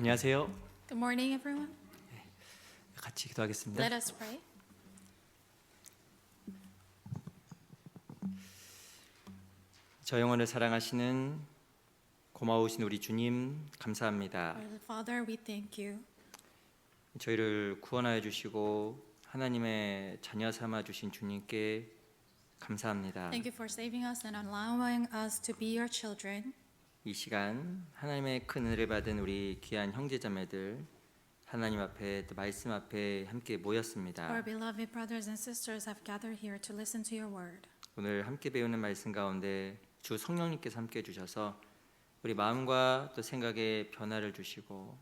안녕하세요. Good morning, everyone. 같이 기도하겠습니다. Let us pray. 저 영혼을 사랑하시는 고마우신 우리 주님 감사합니다. Our Father, we thank you. 저희를 구원하여 주시고 하나님의 자녀 삼아 주신 주님께 감사합니다. Thank you for saving us and allowing us to be your children. 이 시간 하나님의 큰 은혜를 받은 우리 귀한 형제자매들 하나님 앞에 또 말씀 앞에 함께 모였습니다. Our beloved brothers and sisters have gathered here to listen to your word. 오늘 함께 배우는 말씀 가운데 주 성령님께서 함께 해주셔서 우리 마음과 또 생각에 변화를 주시고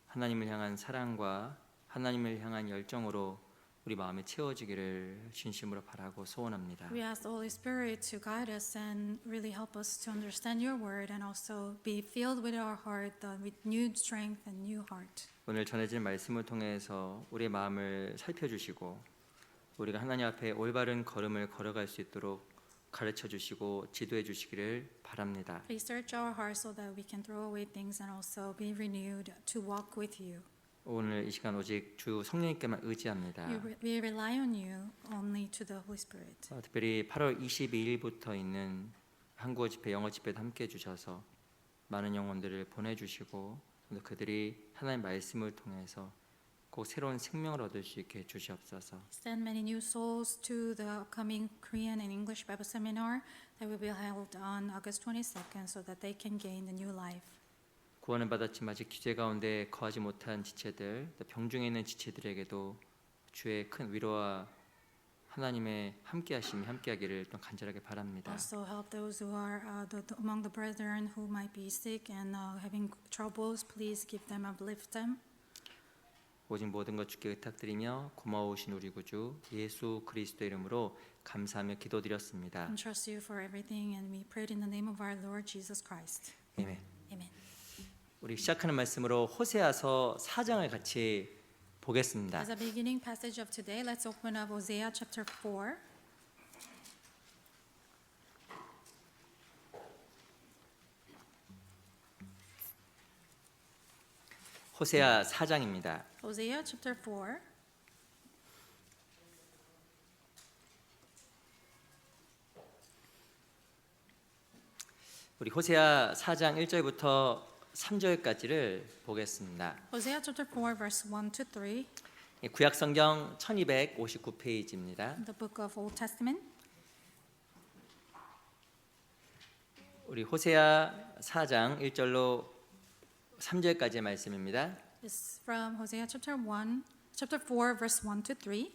하나님을 향한 사랑과 하나님을 향한 열정으로 우리 마음에 채워지기를 진심으로 바라고 소원합니다. We ask the Holy Spirit to guide us and really help us to understand your word and also be filled with our heart with new strength and new heart. 오늘 전해질 말씀을 통해서 우리의 마음을 살펴주시고 우리가 하나님 앞에 올바른 걸음을 걸어갈 수 있도록 가르쳐 주시고 지도해 주시기를 바랍니다. Please search our hearts so that we can throw away things and also be renewed to walk with you. 오늘 이 시간 오직 주 성령님께만 의지합니다. We rely on you only to the Holy Spirit. 특별히 8월 22일부터 있는 한국어 집회, 영어 집회도 함께 해주셔서 많은 영혼들을 보내주시고 그들이 하나님의 말씀을 통해서 꼭 새로운 생명을 얻을 수 있게 해주시옵소서. Send many new souls to the upcoming Korean and English Bible seminar that will be held on August 22nd so that they can gain the new life. 구원을 받았지만 아직 기죄 가운데 거하지 못한 지체들, 또 병중에 있는 지체들에게도 주의 큰 위로와 하나님의 함께하심이 함께하기를 또 간절하게 바랍니다. Also help those who are among the brethren who might be sick and having troubles. Please give them, uplift them. 오직 모든 것 주께 의탁드리며 고마우신 우리 구주 예수 그리스도 이름으로 감사하며 기도드렸습니다. And trust you for everything, and we prayed in the name of our Lord Jesus Christ. 아멘. Amen. 우리 시작하는 말씀으로 호세아서 4장을 같이 보겠습니다. As a beginning passage of today, let's open up Hosea chapter 4. 호세아 4장입니다. Hosea chapter 4. 우리 호세아 4장 1절부터 3절까지를 보겠습니다. Hosea chapter 4 verse 1 to 3. 구약 성경 1259페이지입니다. The book of Old Testament. 우리 호세아 4장 1절로 3절까지의 말씀입니다. It's from Hosea chapter 4 verse 1 to 3.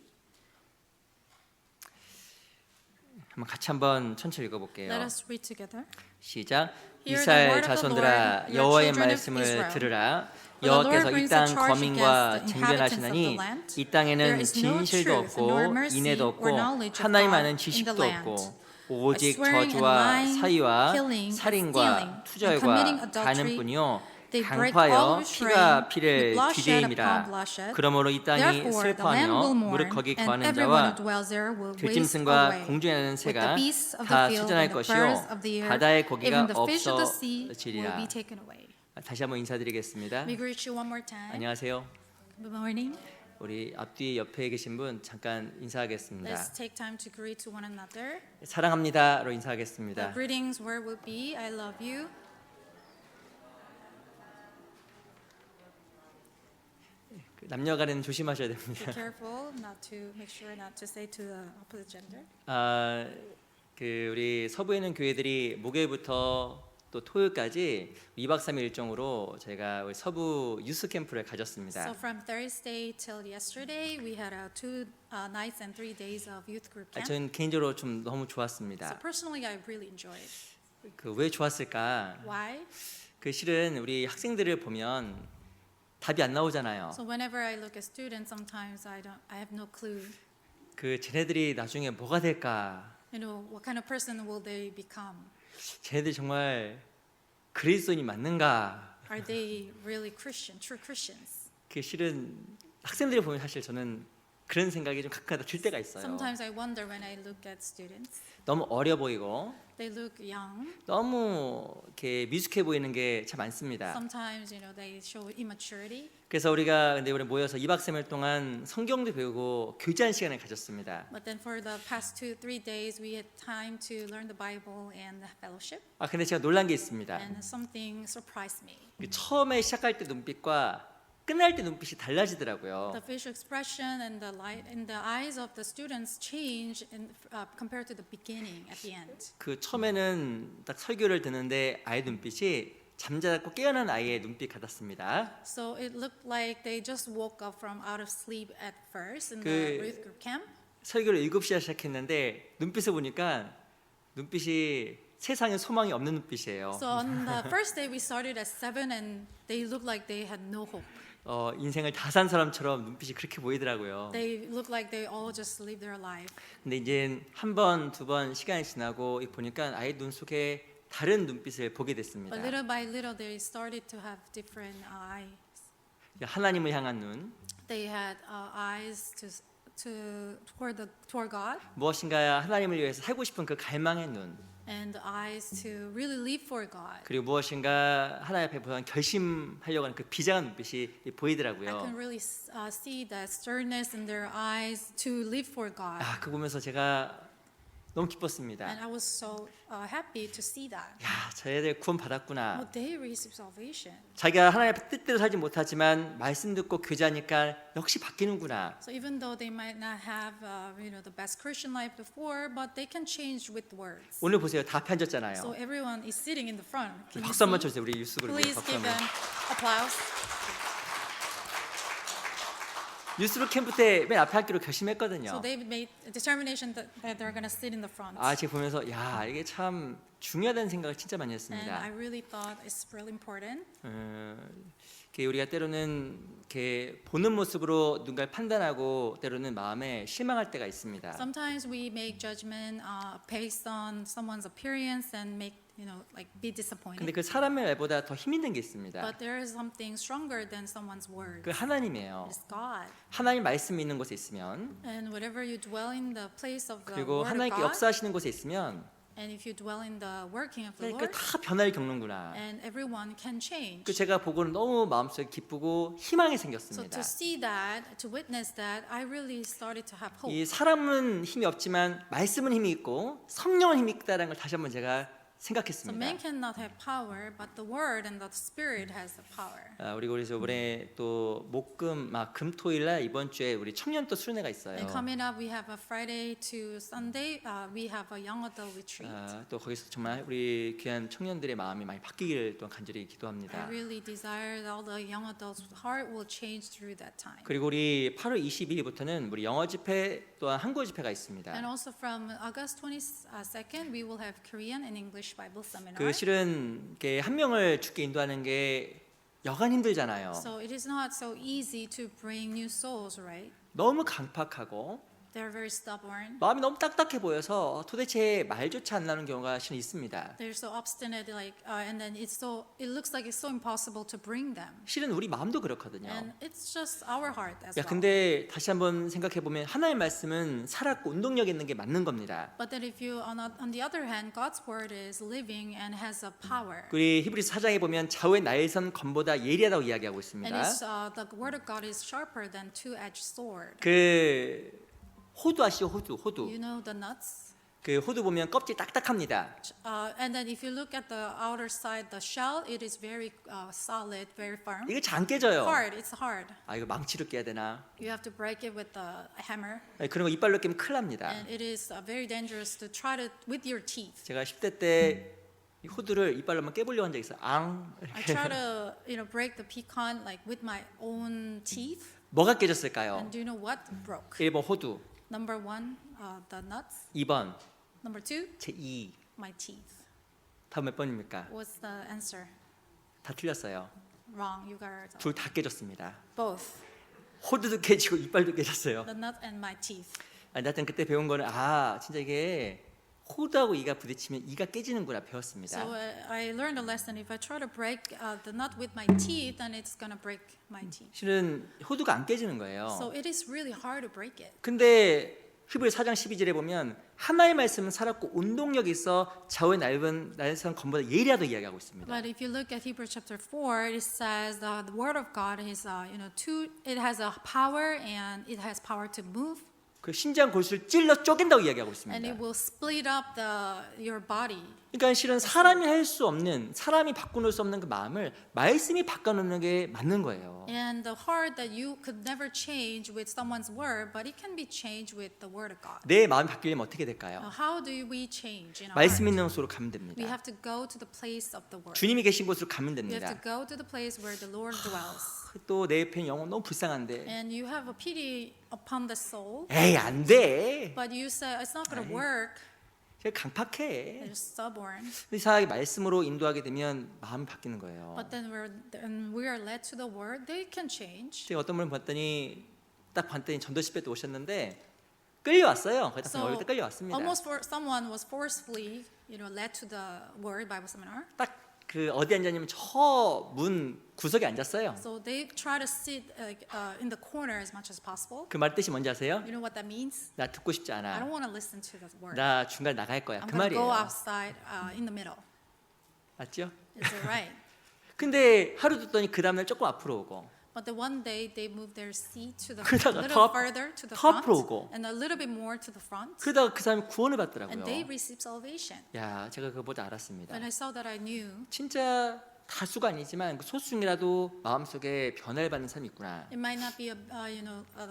한번 천천히 읽어볼게요. Let us read together. 시작. Hear the 이스라엘 word of the 자손들아 Lord, your 여호와의 children of 말씀을 Israel. 들으라. For the 여호와께서 Lord 이 brings 땅 a charge 거민과 against the 쟁변하시나니 inhabitants of the land. 이 땅에는 There is no 진실도 truth, nor 없고 mercy, 인애도 or 없고 knowledge of 하나님 God 아는 in 지식도 the land. 없고 오직 But swearing and 저주와 lying, 사위와 killing, 살인과 stealing, and 투절과 committing 가는 adultery, 뿐이요 they break 강파여 all 피가 restraint, 피를 with bloodshed upon 기대임이라. bloodshed. 그러므로 이 땅이 Therefore, the land 슬퍼하며 will 무릇 mourn, 거기 and 거하는 everyone who 자와 dwells there will waste 들짐승과 away. 공중에 나는 With 새가 the beasts of the 다 field 쏟아날 and the 것이요 birds of the air, 바다에 고기가 even the fish of the sea will 없어지리라. be taken away. 다시 한번 인사드리겠습니다. We greet you one more time. 안녕하세요. Good morning. 우리 앞뒤 옆에 계신 분 잠깐 인사하겠습니다. Let's take time to greet to one another. 사랑합니다로 The 인사하겠습니다. greetings word would be I love you. 남녀 간에는 조심하셔야 Be 됩니다. careful not to make sure not to say to the opposite gender. 우리 서부에 있는 교회들이 목요일부터 또 토요일까지 2박 3일 일정으로 저희가 우리 서부 유스 캠프를 가졌습니다. So from Thursday till yesterday, we had 2 nights and 3 days of youth group camp. 저는 개인적으로 좀 너무 So 좋았습니다. personally, I really enjoyed. 그 왜 좋았을까? Why? 그 실은 우리 학생들을 보면 답이 안 나오잖아요. So whenever I look at students, sometimes I have no clue. 그 쟤네들이 나중에 뭐가 될까? You know, what kind of person will they become? 쟤네들이 정말 그리스도인이 맞는가? Are they really Christian, true Christians? 그 실은 학생들을 보면 사실 저는 그런 생각이 좀 가끔가다 들 때가 있어요. Sometimes I wonder when I look at students. 너무 어려 보이고 They look young. 너무 이렇게 미숙해 보이는 게 참 많습니다. Sometimes, they show immaturity. 그래서 우리가 근데 우리 모여서 2박 3일 동안 성경도 배우고 교제하는 시간을 가졌습니다. But then for the past 2-3 days, we had time to learn the Bible and fellowship. 근데 제가 놀란 게 있습니다. And something surprised me. 처음에 시작할 때 눈빛과 끝날 때 눈빛이 달라지더라고요. The facial expression and the light in the eyes of the students change compared to the beginning at the end. 그 처음에는 딱 설교를 듣는데 아이 눈빛이 잠자고 깨어난 아이의 눈빛 같았습니다. So it looked like they just woke up from out of sleep at first in 그- the youth group camp. 설교를 7시에 시작했는데 눈빛을 보니까 눈빛이 세상에 소망이 없는 눈빛이에요. So on the first day we started at 7 and they looked like they had no hope. 인생을 다 산 사람처럼 눈빛이 그렇게 보이더라고요. They looked like they all just lived their life. 근데 이제 한 번, 두 번 시간이 지나고 보니까 아이 눈 속에 다른 눈빛을 보게 됐습니다. But little by little they started to have different eyes. 하나님을 향한 눈, They had eyes toward God 무엇인가 하나님을 위해서 살고 싶은 그 갈망의 눈, and eyes to really live for God. 그리고 무엇인가 하나님 앞에 보면 결심하려고 하는 그 비장한 눈빛이 I can 보이더라고요. really see that sternness in their eyes to live for God. 그거 보면서 제가 너무 기뻤습니다. And I was so happy to see that. 저 애들 구원 받았구나. Oh, they received salvation. 자기가 하나님 앞에 뜻대로 살지 못하지만 말씀 듣고 교제하니까 역시 바뀌는구나. So even though they might not have, the best Christian life before, but they can change with words. 오늘 보세요, 다 So 앉았잖아요. everyone is sitting in the front. Can you 박수 한번 see? 쳐주세요, 우리 뉴스그룹. Please 박수 give 한번. them applause. 뉴스그룹 캠프 때 맨 앞에 앉기로 So 결심했거든요. they made a determination that they're going to sit in the front. 제가 보면서 이게 참 중요하다는 생각을 진짜 많이 And I 했습니다. really thought it's really important. 우리가 때로는 이렇게 보는 모습으로 누군가를 판단하고 때로는 마음에 실망할 때가 있습니다. Sometimes we make judgment based on someone's appearance and make, be 근데 disappointed. 그 사람의 말보다 더 힘 있는 게 있습니다. But there is something stronger than someone's word. 그 하나님이에요. It's God. 하나님 말씀이 있는 곳에 있으면, And whenever you dwell in the place of the 그리고 word of 하나님께 God, 역사하시는 곳에 있으면 and if you dwell in the working of the 그러니까 Lord, 다 변화를 겪는구나. and everyone can change. 그 제가 보고는 너무 마음속에 기쁘고 희망이 So 생겼습니다. to see that, to witness that, I really started to have hope. 이 사람은 힘이 없지만 말씀은 힘이 있고 성령은 힘이 있다는 걸 다시 한번 제가 So 생각했습니다. man cannot have power, but the word and the spirit has the power. 우리 그래서 이번에 또 목금 금토일날 이번 주에 우리 청년도 수련회가 있어요. And coming up, we have a Friday to Sunday. We have a young adult retreat. 또 거기서 정말 우리 귀한 청년들의 마음이 많이 바뀌기를 또 간절히 I 기도합니다. really desire that all the young adults' heart will change through that time. 그리고 우리 8월 22일부터는 우리 영어 집회 또한 한국어 집회가 있습니다. And also from August 22nd, we will have Korean and English Bible seminar. 그 실은 이렇게 한 명을 죽게 인도하는 게 여간 힘들잖아요. So it is not so easy to bring new souls, right? 너무 강팍하고 They're very stubborn. 마음이 너무 딱딱해 보여서 도대체 말조차 안 나오는 경우가 실은 있습니다. They're so obstinate, and then it looks like it's so impossible to bring them. 실은 우리 마음도 그렇거든요. And it's just our heart as well. 근데 다시 한번 생각해 보면 하나님의 말씀은 살았고 운동력 있는 게 맞는 겁니다. But then if you, on the other hand, God's word is living and has a power. 우리 히브리서 4장에 보면 좌우의 날선 검보다 예리하다고 이야기하고 And 있습니다. the word of God is sharper than two-edged sword. 그 호두 아시죠? 호두. You know the nuts? 그 호두 보면 껍질 딱딱합니다. And then if you look at the outer side, the shell, it is very solid, very firm. 이거 잘 안 깨져요. Hard, it's hard. 이거 망치로 깨야 되나? You have to break it with a hammer. 그런 거 이빨로 깨면 큰일 납니다. And it is very dangerous to try to with your teeth. 제가 10대 때 이 호두를 이빨로만 깨보려고 한 적이 있어요. I try to break the pecan like with my own teeth. 뭐가 깨졌을까요? And do you know what broke? 1번 호두, Number 1, the nuts. 2번 Number 2, 제 2. my teeth. 다음 몇 번입니까? What's the answer? 다 틀렸어요. Wrong. You got it. 둘 다 깨졌습니다. Both. 호두도 깨지고 이빨도 깨졌어요. The nut and my teeth. 하여튼 그때 배운 거는 진짜 이게 호두하고 이가 부딪히면 이가 깨지는구나 배웠습니다. So I learned a lesson. If I try to break the nut with my teeth, then it's gonna break my teeth. 실은 호두가 안 깨지는 거예요. So it is really hard to break it. 근데 히브리 4장 12절에 보면 하나님의 말씀은 살았고 운동력이 있어 좌우의 넓은 날선 검보다 예리하다 이야기하고 있습니다. But if you look at Hebrews chapter 4, it says the word of God is, it has a power and it has power to move, 그 심장 골수를 찔러 쪼갠다고 이야기하고 and 있습니다. it will split up your body. 그러니까 실은 사람이 할 수 없는, 사람이 바꿔놓을 수 없는 그 마음을 말씀이 바꿔놓는 게 맞는 거예요. And the heart that you could never change with someone's word, but it can be changed with the word of God. 내 마음이 바뀌려면 어떻게 Now, 될까요? how do we change in our 말씀 heart? 있는 곳으로 가면 We 됩니다. have to go to the place of the word. 주님이 계신 곳으로 가면 We have to 됩니다. go to the place where the Lord dwells. 또 내 옆에 영혼 너무 불쌍한데 And you have a pity upon the soul, 에이 안 돼. but you say it's not going to work. 제가 강팍해. They're stubborn. 이상하게 말씀으로 인도하게 되면 마음이 바뀌는 거예요. But then we are led to the word. They can change. 제가 어떤 분을 봤더니 딱 봤더니 전도시 때 오셨는데 끌려왔어요. 거기다 So 얼굴 끌려왔습니다. almost someone was forcefully, led to the word Bible seminar. 딱 그 어디 앉았냐면 저 문 구석에 앉았어요. So they try to sit in the corner as much as possible. 그 말 뜻이 뭔지 아세요? You know what that means? 나 듣고 싶지 I don't 않아. want to listen to the word. 나 중간 나갈 거야. I'm 그 going to go 말이에요. outside in the middle. 맞죠? Is it right? 근데 하루 듣더니 그 다음날 조금 앞으로 오고 But the one day they moved their seat to the 그러다가 little 더 further to the 더 front 앞으로 오고. and a little bit more to the front, 그러다가 그 사람이 구원을 and 받더라고요. they received salvation. 야, 제가 그거 보자 알았습니다. When I saw that, I knew 진짜 다수가 아니지만 그 소수 중이라도 마음속에 변화를 받는 사람이 있구나. it might not be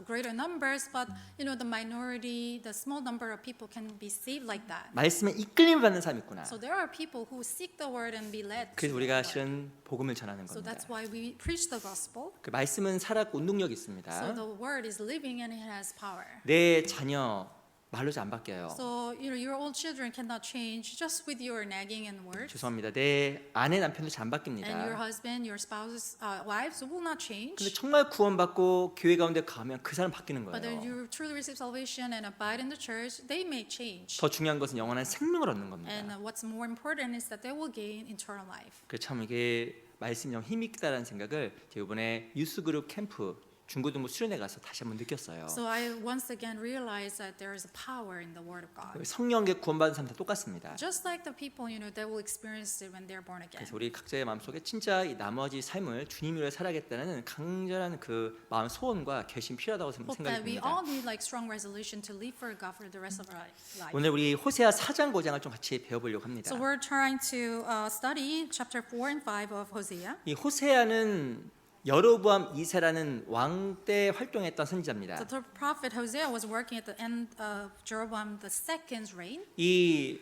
greater numbers, but the minority, the small number of people can be saved like that. 말씀에 이끌림을 받는 사람이 있구나. So there are people who seek the word and be led to 그래서 the 우리가 word. 실은 복음을 전하는 So 겁니다. that's why we preach the gospel. 그 말씀은 살았고 운동력이 So 있습니다. the word is living and it has power. 내 자녀 말로 잘 안 바뀌어요. So your own children cannot change just with your nagging and words. 죄송합니다. 내 아내 남편도 잘 안 And your 바뀝니다. husband, your spouses, wives will not change. 근데 정말 구원받고 교회 가운데 가면 그 사람 바뀌는 But then 거예요. you truly receive salvation and abide in the church, they may change. 더 중요한 것은 영원한 생명을 얻는 겁니다. And what's more important is that they will gain eternal life. 그래서 참 이게 말씀 영 힘이 있다라는 생각을 제가 이번에 유스 그룹 캠프 중고등부 수련회 가서 다시 한번 느꼈어요. So I once again realized that there is a power in the Word of God. 성령께 구원받은 사람 다 똑같습니다. Just like the people, they will experience it when they're born again. 그래서 우리 각자의 마음속에 진짜 이 나머지 삶을 주님 위해 살아야겠다는 강렬한 그 마음 소원과 결심 필요하다고 Hope 생각이 that we 듭니다. all need like strong resolution to live for God for the rest of our life. 오늘 우리 호세아 4장 5장을 좀 같이 배워보려고 합니다. So we're trying to study chapter 4 and 5 of Hosea. 이 호세아는 여로보암 2세라는 왕 때 활동했던 So 선지자입니다. the prophet Hosea was working at the end of Jeroboam II's reign. 이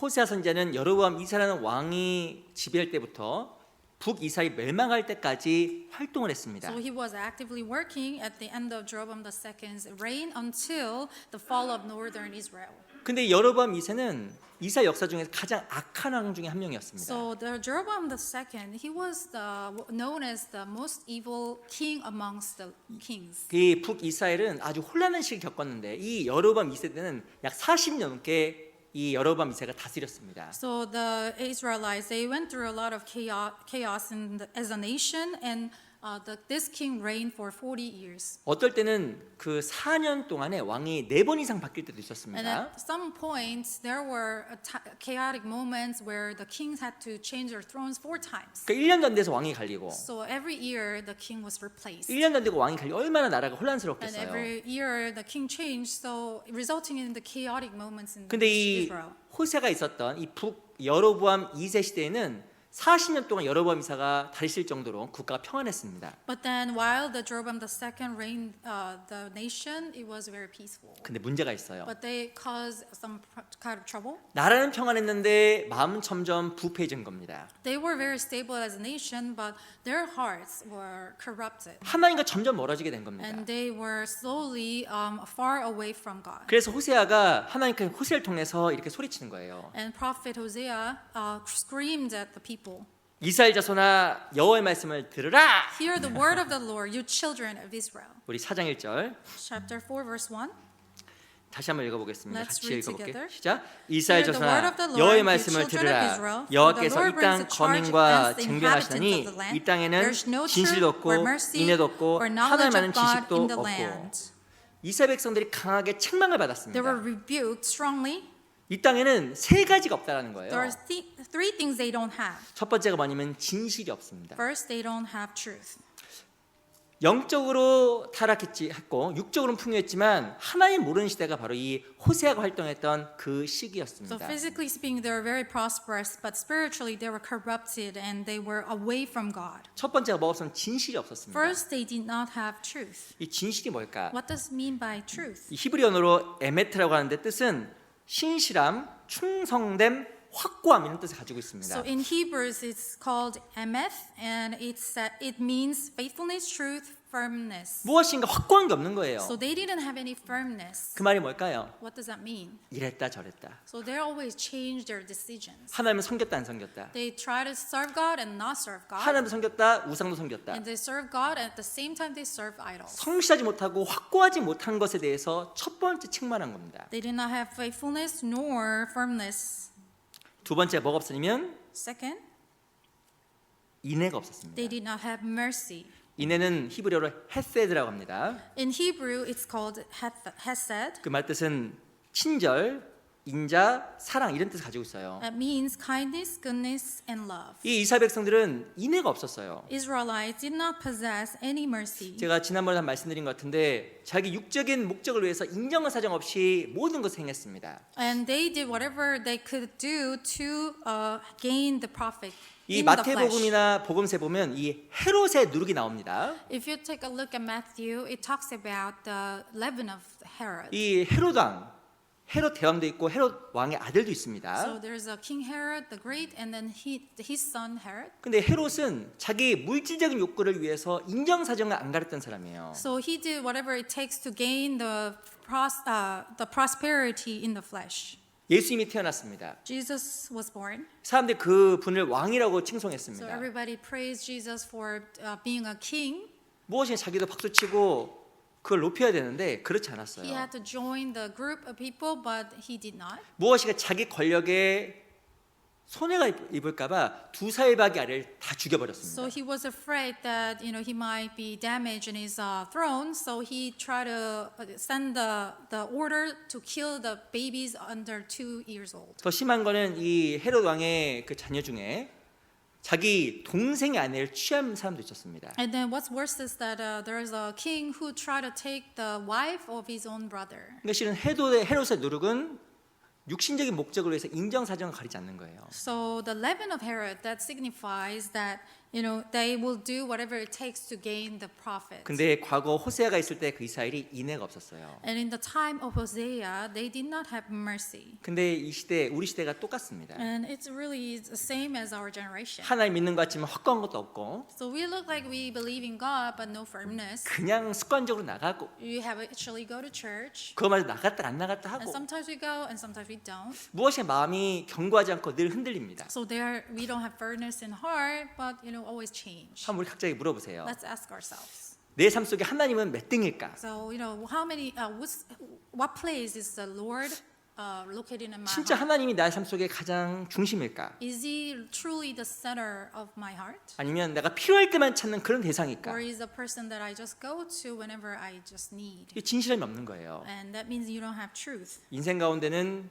호세아 선지자는 여로보암 2세라는 왕이 지배할 때부터 북이스라엘이 멸망할 때까지 활동을 했습니다. So he was actively working at the end of Jeroboam II's reign until the fall of northern Israel. 근데 여로보암 2세는 이스라엘 역사 중에서 가장 악한 왕 중에 한 명이었습니다. So the Jeroboam II, he was known as the most evil king amongst the kings. 이 북이스라엘은 아주 혼란한 시기를 겪었는데 이 여로보암 2세 때는 약 40년 넘게 이 여로보암 2세가 다스렸습니다. So the Israelites, they went through a lot of chaos as a nation, and this king reigned for 40 years. 어떨 때는 그 4년 동안에 왕이 4번 이상 바뀔 때도 And 있었습니다. at some points, there were chaotic moments where the kings had to change their thrones 4 times. 그러니까 1년도 안 돼서 왕이 갈리고 So every year, the king was replaced. 1년도 안 되고 왕이 갈리고 얼마나 나라가 And 혼란스럽겠어요. every year, the king changed, so resulting in the chaotic moments in 근데 이 Israel. 호세가 있었던 이 북 여로보암 2세 시대에는 40년 동안 여로보암 이사가 다스릴 정도로 국가가 평안했습니다. But then, while the Jeroboam II reigned the nation, it was very peaceful. 근데 문제가 있어요. But they caused some kind of trouble. 나라는 평안했는데 마음은 점점 부패해진 겁니다. They were very stable as a nation, but their hearts were corrupted, 하나님과 점점 멀어지게 된 겁니다. and they were slowly far away from God. 그래서 호세아가 하나님께 호세를 통해서 이렇게 소리치는 거예요. And prophet Hosea screamed at the people, 이스라엘 자손아 여호와의 말씀을 들으라. "Hear the word of the Lord, you children of Israel." 우리 4장 1절 Chapter 4, verse 1. 다시 한번 읽어보겠습니다. Let's 같이 read 읽어볼게요. together. 시작. 이스라엘 Hear the word of the 자손아 Lord, 여호와의 you 말씀을 children of 들으라. Israel. 여호와께서 For the 이 Lord 땅 brings a charge 거민과 against the 쟁변하시니 inhabitants of the land. 이 땅에는 There's no 진실도 truth 없고 or mercy 인애도 없고 or knowledge 하나님 아는 of God 지식도 in the 없고. land. 이스라엘 백성들이 강하게 책망을 They 받았습니다. were rebuked strongly. 이 땅에는 세 가지가 없다라는 거예요. There are three things they don't have. 첫 번째가 뭐냐면 진실이 없습니다. First, they don't have truth. 영적으로 타락했고 육적으로는 풍요했지만 하나님 모르는 시대가 바로 이 호세아가 활동했던 그 So 시기였습니다. physically speaking, they were very prosperous, but spiritually they were corrupted and they were away from God. 첫 번째가 뭐 없으면 진실이 없었습니다. First, they did not have truth. 이 진실이 뭘까? What does it mean by truth? 이 히브리 언어로 에메트라고 하는데 뜻은 신실함, 충성됨, 확고함 이런 뜻을 가지고 있습니다. So in Hebrews, it's called emeth, and it means faithfulness, truth, firmness. 무엇인가 확고한 게 없는 거예요. So they didn't have any firmness. 그 말이 뭘까요? What does that mean? 이랬다 저랬다. So they always change their decisions. 하나님을 섬겼다 안 섬겼다. They try to serve God and not serve God. 하나님도 섬겼다 우상도 섬겼다. And they serve God, and at the same time they serve idols. 성실하지 못하고 확고하지 못한 것에 대해서 첫 번째 책망한 겁니다. They did not have faithfulness nor firmness. 두 번째 뭐가 없으면 Second, 인애가 없었습니다. they did not have mercy. 인애는 히브리어로 헤세드라고 합니다. In Hebrew, it's called hesed. 그 말 뜻은 친절, 인자, 사랑 이런 뜻을 가지고 있어요. That means kindness, goodness, and love. 이 이스라엘 백성들은 인애가 없었어요. Israelites did not possess any mercy. 제가 지난번에 한 말씀드린 것 같은데 자기 육적인 목적을 위해서 인정과 사정 없이 모든 것을 행했습니다. And they did whatever they could do to gain the profit 이 in the flesh. 마태복음이나 복음서에 보면 이 헤롯의 누룩이 나옵니다. If you take a look at Matthew, it talks about the leaven of Herod. 이 헤롯 왕, 헤롯 대왕도 있고 헤롯 왕의 아들도 So 있습니다. there's a King Herod the Great, and then his son Herod. 근데 헤롯은 자기 물질적인 욕구를 위해서 인정사정을 안 가렸던 사람이에요. So he did whatever it takes to gain the prosperity in the flesh. 예수님이 태어났습니다. Jesus was born. 사람들이 그 분을 왕이라고 So 칭송했습니다. everybody praised Jesus for being a king. 무엇이 자기도 박수치고 그걸 높여야 되는데 그렇지 He 않았어요. had to join the group of people, but he did not. 무엇이가 자기 권력에 손해가 입을까봐 두 사일박이 아래를 다 So 죽여버렸습니다. he was afraid that he might be damaged in his throne. So he tried to send the order to kill the babies under 2 years old. 더 심한 거는 이 헤롯 왕의 그 자녀 중에 자기 동생의 아내를 취한 사람도 있었습니다. And then what's worse is that there is a king who tried to take the wife of his own brother. 그러니까 실은 헤롯의 누룩은 육신적인 목적을 위해서 인정사정을 가리지 않는 거예요. So the leaven of Herod, that signifies that they will do whatever it takes to gain the profit. 근데 과거 호세아가 있을 때 그 이스라엘이 인애가 없었어요. And in the time of Hosea, they did not have mercy. 근데 이 시대 우리 시대가 똑같습니다. And it's really the same as our generation. 하나님 믿는 것 같지만 확고한 것도 없고 So we look like we believe in God, but no firmness. 그냥 습관적으로 나가고 We have actually go to church, 그거마저 나갔다 안 나갔다 and 하고 sometimes we go, and sometimes we don't. 무엇에 마음이 견고하지 않고 늘 흔들립니다. So we don't have firmness in heart, but always change. 한번 우리 각자에게 물어보세요. Let's ask ourselves. 내 삶 속에 하나님은 몇 등일까? So how many? What place is the Lord located in my 진짜 heart? 하나님이 나의 삶 속에 가장 중심일까? Is He truly the center of my heart, 아니면 내가 필요할 때만 찾는 그런 대상일까? or is the person that I just go to whenever I just need? 이게 진실함이 없는 거예요. And that means you don't have truth. 인생 가운데는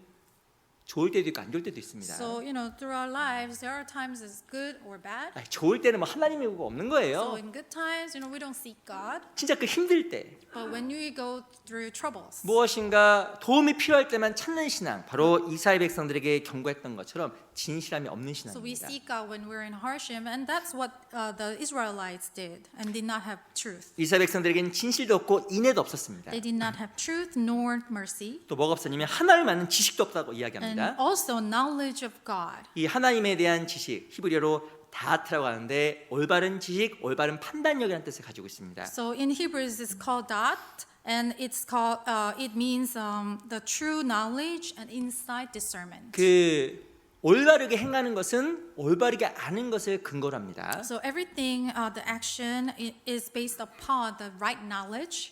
좋을 때도 있고 안 좋을 때도 있습니다. So through our lives, there are times it's good or bad. 아니, 좋을 때는 뭐 하나님의 의가 없는 So 거예요. in good times, we don't seek God, 진짜 그 힘들 때 but when you go through troubles, 무엇인가 도움이 필요할 때만 찾는 신앙, 바로 이스라엘 백성들에게 경고했던 것처럼 진실함이 없는 so we 신앙입니다. seek God when we're in hardship, and that's what the Israelites did, and did not have truth. 이스라엘 백성들에게는 진실도 없고 인애도 없었습니다. They did not have truth nor mercy, 또 뭐가 없었냐면 하나님을 아는 지식도 없다고 and 이야기합니다. also knowledge of God. 이 하나님에 대한 지식, 히브리어로 다트라고 하는데 올바른 지식, 올바른 판단력이라는 뜻을 가지고 있습니다. So in Hebrews, it's called dat, and it means the true knowledge and insight discernment. 그 올바르게 행하는 것은 올바르게 아는 것을 근거로 합니다. So everything, the action is based upon the right knowledge.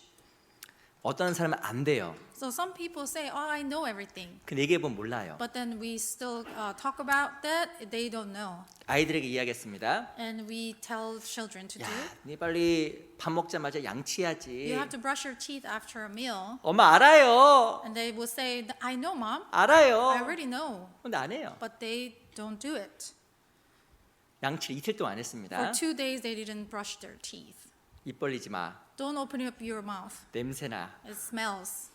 어떤 사람은 안 돼요. So some people say, "Oh, I know everything," 근데 얘기해 보면 몰라요. but then we still talk about that. They don't know, 아이들에게 이야기했습니다. and we tell children to 야, do. 네 빨리 밥 먹자마자 You 양치해야지. have to brush your teeth after a meal, 엄마 알아요. and they will say, "I know, mom. 알아요. I already know," 근데 안 해요. but they don't do it. 양치를 이틀 동안 안 For 했습니다. 2 days, they didn't brush their teeth. 입 벌리지 마. Don't open up your mouth. 냄새나. It smells.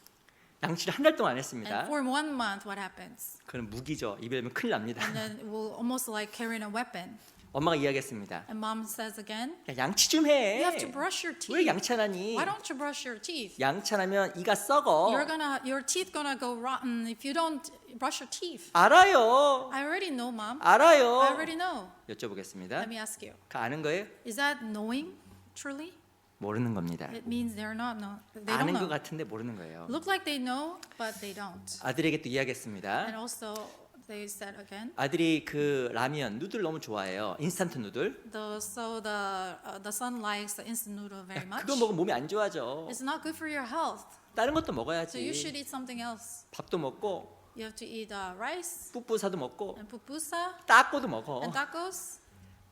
양치를 한 달 동안 안 And 했습니다. for 1 month, what happens? 그건 무기죠. 입에 넣으면 큰일 납니다. And then it will almost like carrying a weapon. 엄마가 이야기했습니다. And mom says again, 야, 양치 좀 해. you have to brush your 왜 teeth. 양치 안 하니? Why don't you brush your teeth? 양치 안 하면 이가 썩어. Your teeth gonna go rotten if you don't brush your teeth. 알아요. I already know, mom. 알아요. I already know. 여쭤보겠습니다. Let me ask you. 그 아는 거예요? Is that knowing truly? 모르는 겁니다. It means they're not know. They don't 아는 것 know. 같은데 모르는 거예요. Look like they know, but they don't. 아들에게 또 이야기했습니다. And also, they said again. 아들이 그 라면 누들 너무 좋아해요. 인스턴트 누들. The son likes the instant noodle very much. 그거 먹으면 몸이 안 좋아져. It's not good for your health. 다른 것도 So you should 먹어야지. eat something else. 밥도 먹고 You have to eat rice 푸푸사도 먹고 and pupusa 따꼬도 먹어. and tacos.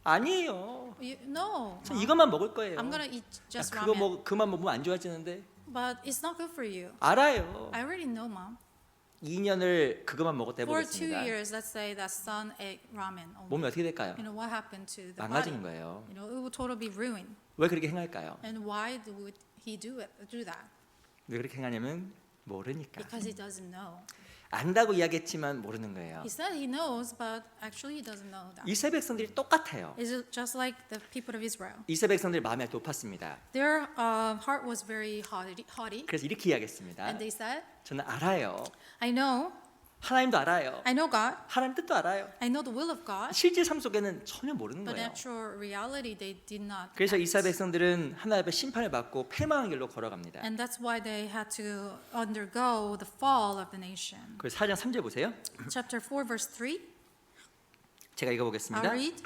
아니에요. No, 저 이것만 먹을 거예요. I'm gonna eat 야, just 그거 ramen. 그만 먹으면 안 좋아지는데. But it's not good for you. 알아요. I already know, mom. 2년을 그것만 먹었다 For 2 해보겠습니다. years, let's say that son ate ramen only. 몸이 어떻게 될까요? You know what happened to the body? 망가지는 거예요. You know, it will totally be ruined. 왜 그렇게 행할까요? And why would he do that? 왜 그렇게 행하냐면 모르니까. Because he doesn't know. 안다고 이야기했지만 모르는 거예요. He said he knows, but actually he doesn't know that. 이스라엘 백성들이 똑같아요. It's just like the people of Israel. 이스라엘 백성들이 마음이 높았습니다. Their heart was very haughty, 그래서 이렇게 이야기했습니다. and they said, 저는 알아요. I know 하나님도 알아요. I know God, 하나님 뜻도 알아요. I know the will of God, 실제 삶 속에는 전혀 모르는 but 거예요. actual reality they did not. 그래서 act. 이스라엘 백성들은 하나님 앞에 심판을 받고 패망한 길로 걸어갑니다. And that's why they had to undergo the fall of the nation. 그래서 4장 3절 보세요. Chapter 4, verse 3. 제가 I'll 읽어보겠습니다. read.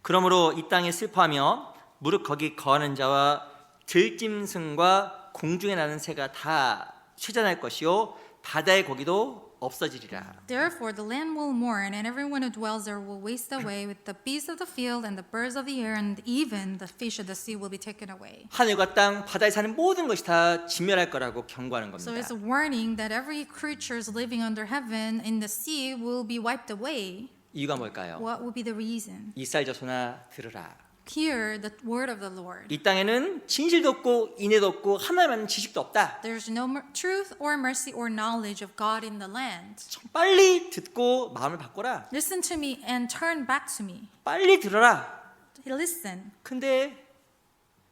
그러므로 이 땅에 슬퍼하며 무릇 거기 거하는 자와 들짐승과 공중에 나는 새가 다 쇠잔할 것이요 바다의 고기도 없어지리라. Therefore the land will mourn, and everyone who dwells there will waste away, with the beasts of the field and the birds of the air, and even the fish of the sea will be taken away. 하늘과 땅, 바다에 사는 모든 것이 다 진멸할 거라고 경고하는 So 겁니다. it's a warning that every creature living under heaven in the sea will be wiped away. 이유가 뭘까요? What will be the reason? 이스라엘 자손아 들으라. Hear the word of the Lord. 이 땅에는 진실도 없고 인애도 없고 하나님 아는 지식도 없다. There's no truth or mercy or knowledge of God in the land. 빨리 듣고 마음을 바꿔라. Listen to me and turn back to me. 빨리 들어라. Listen. 근데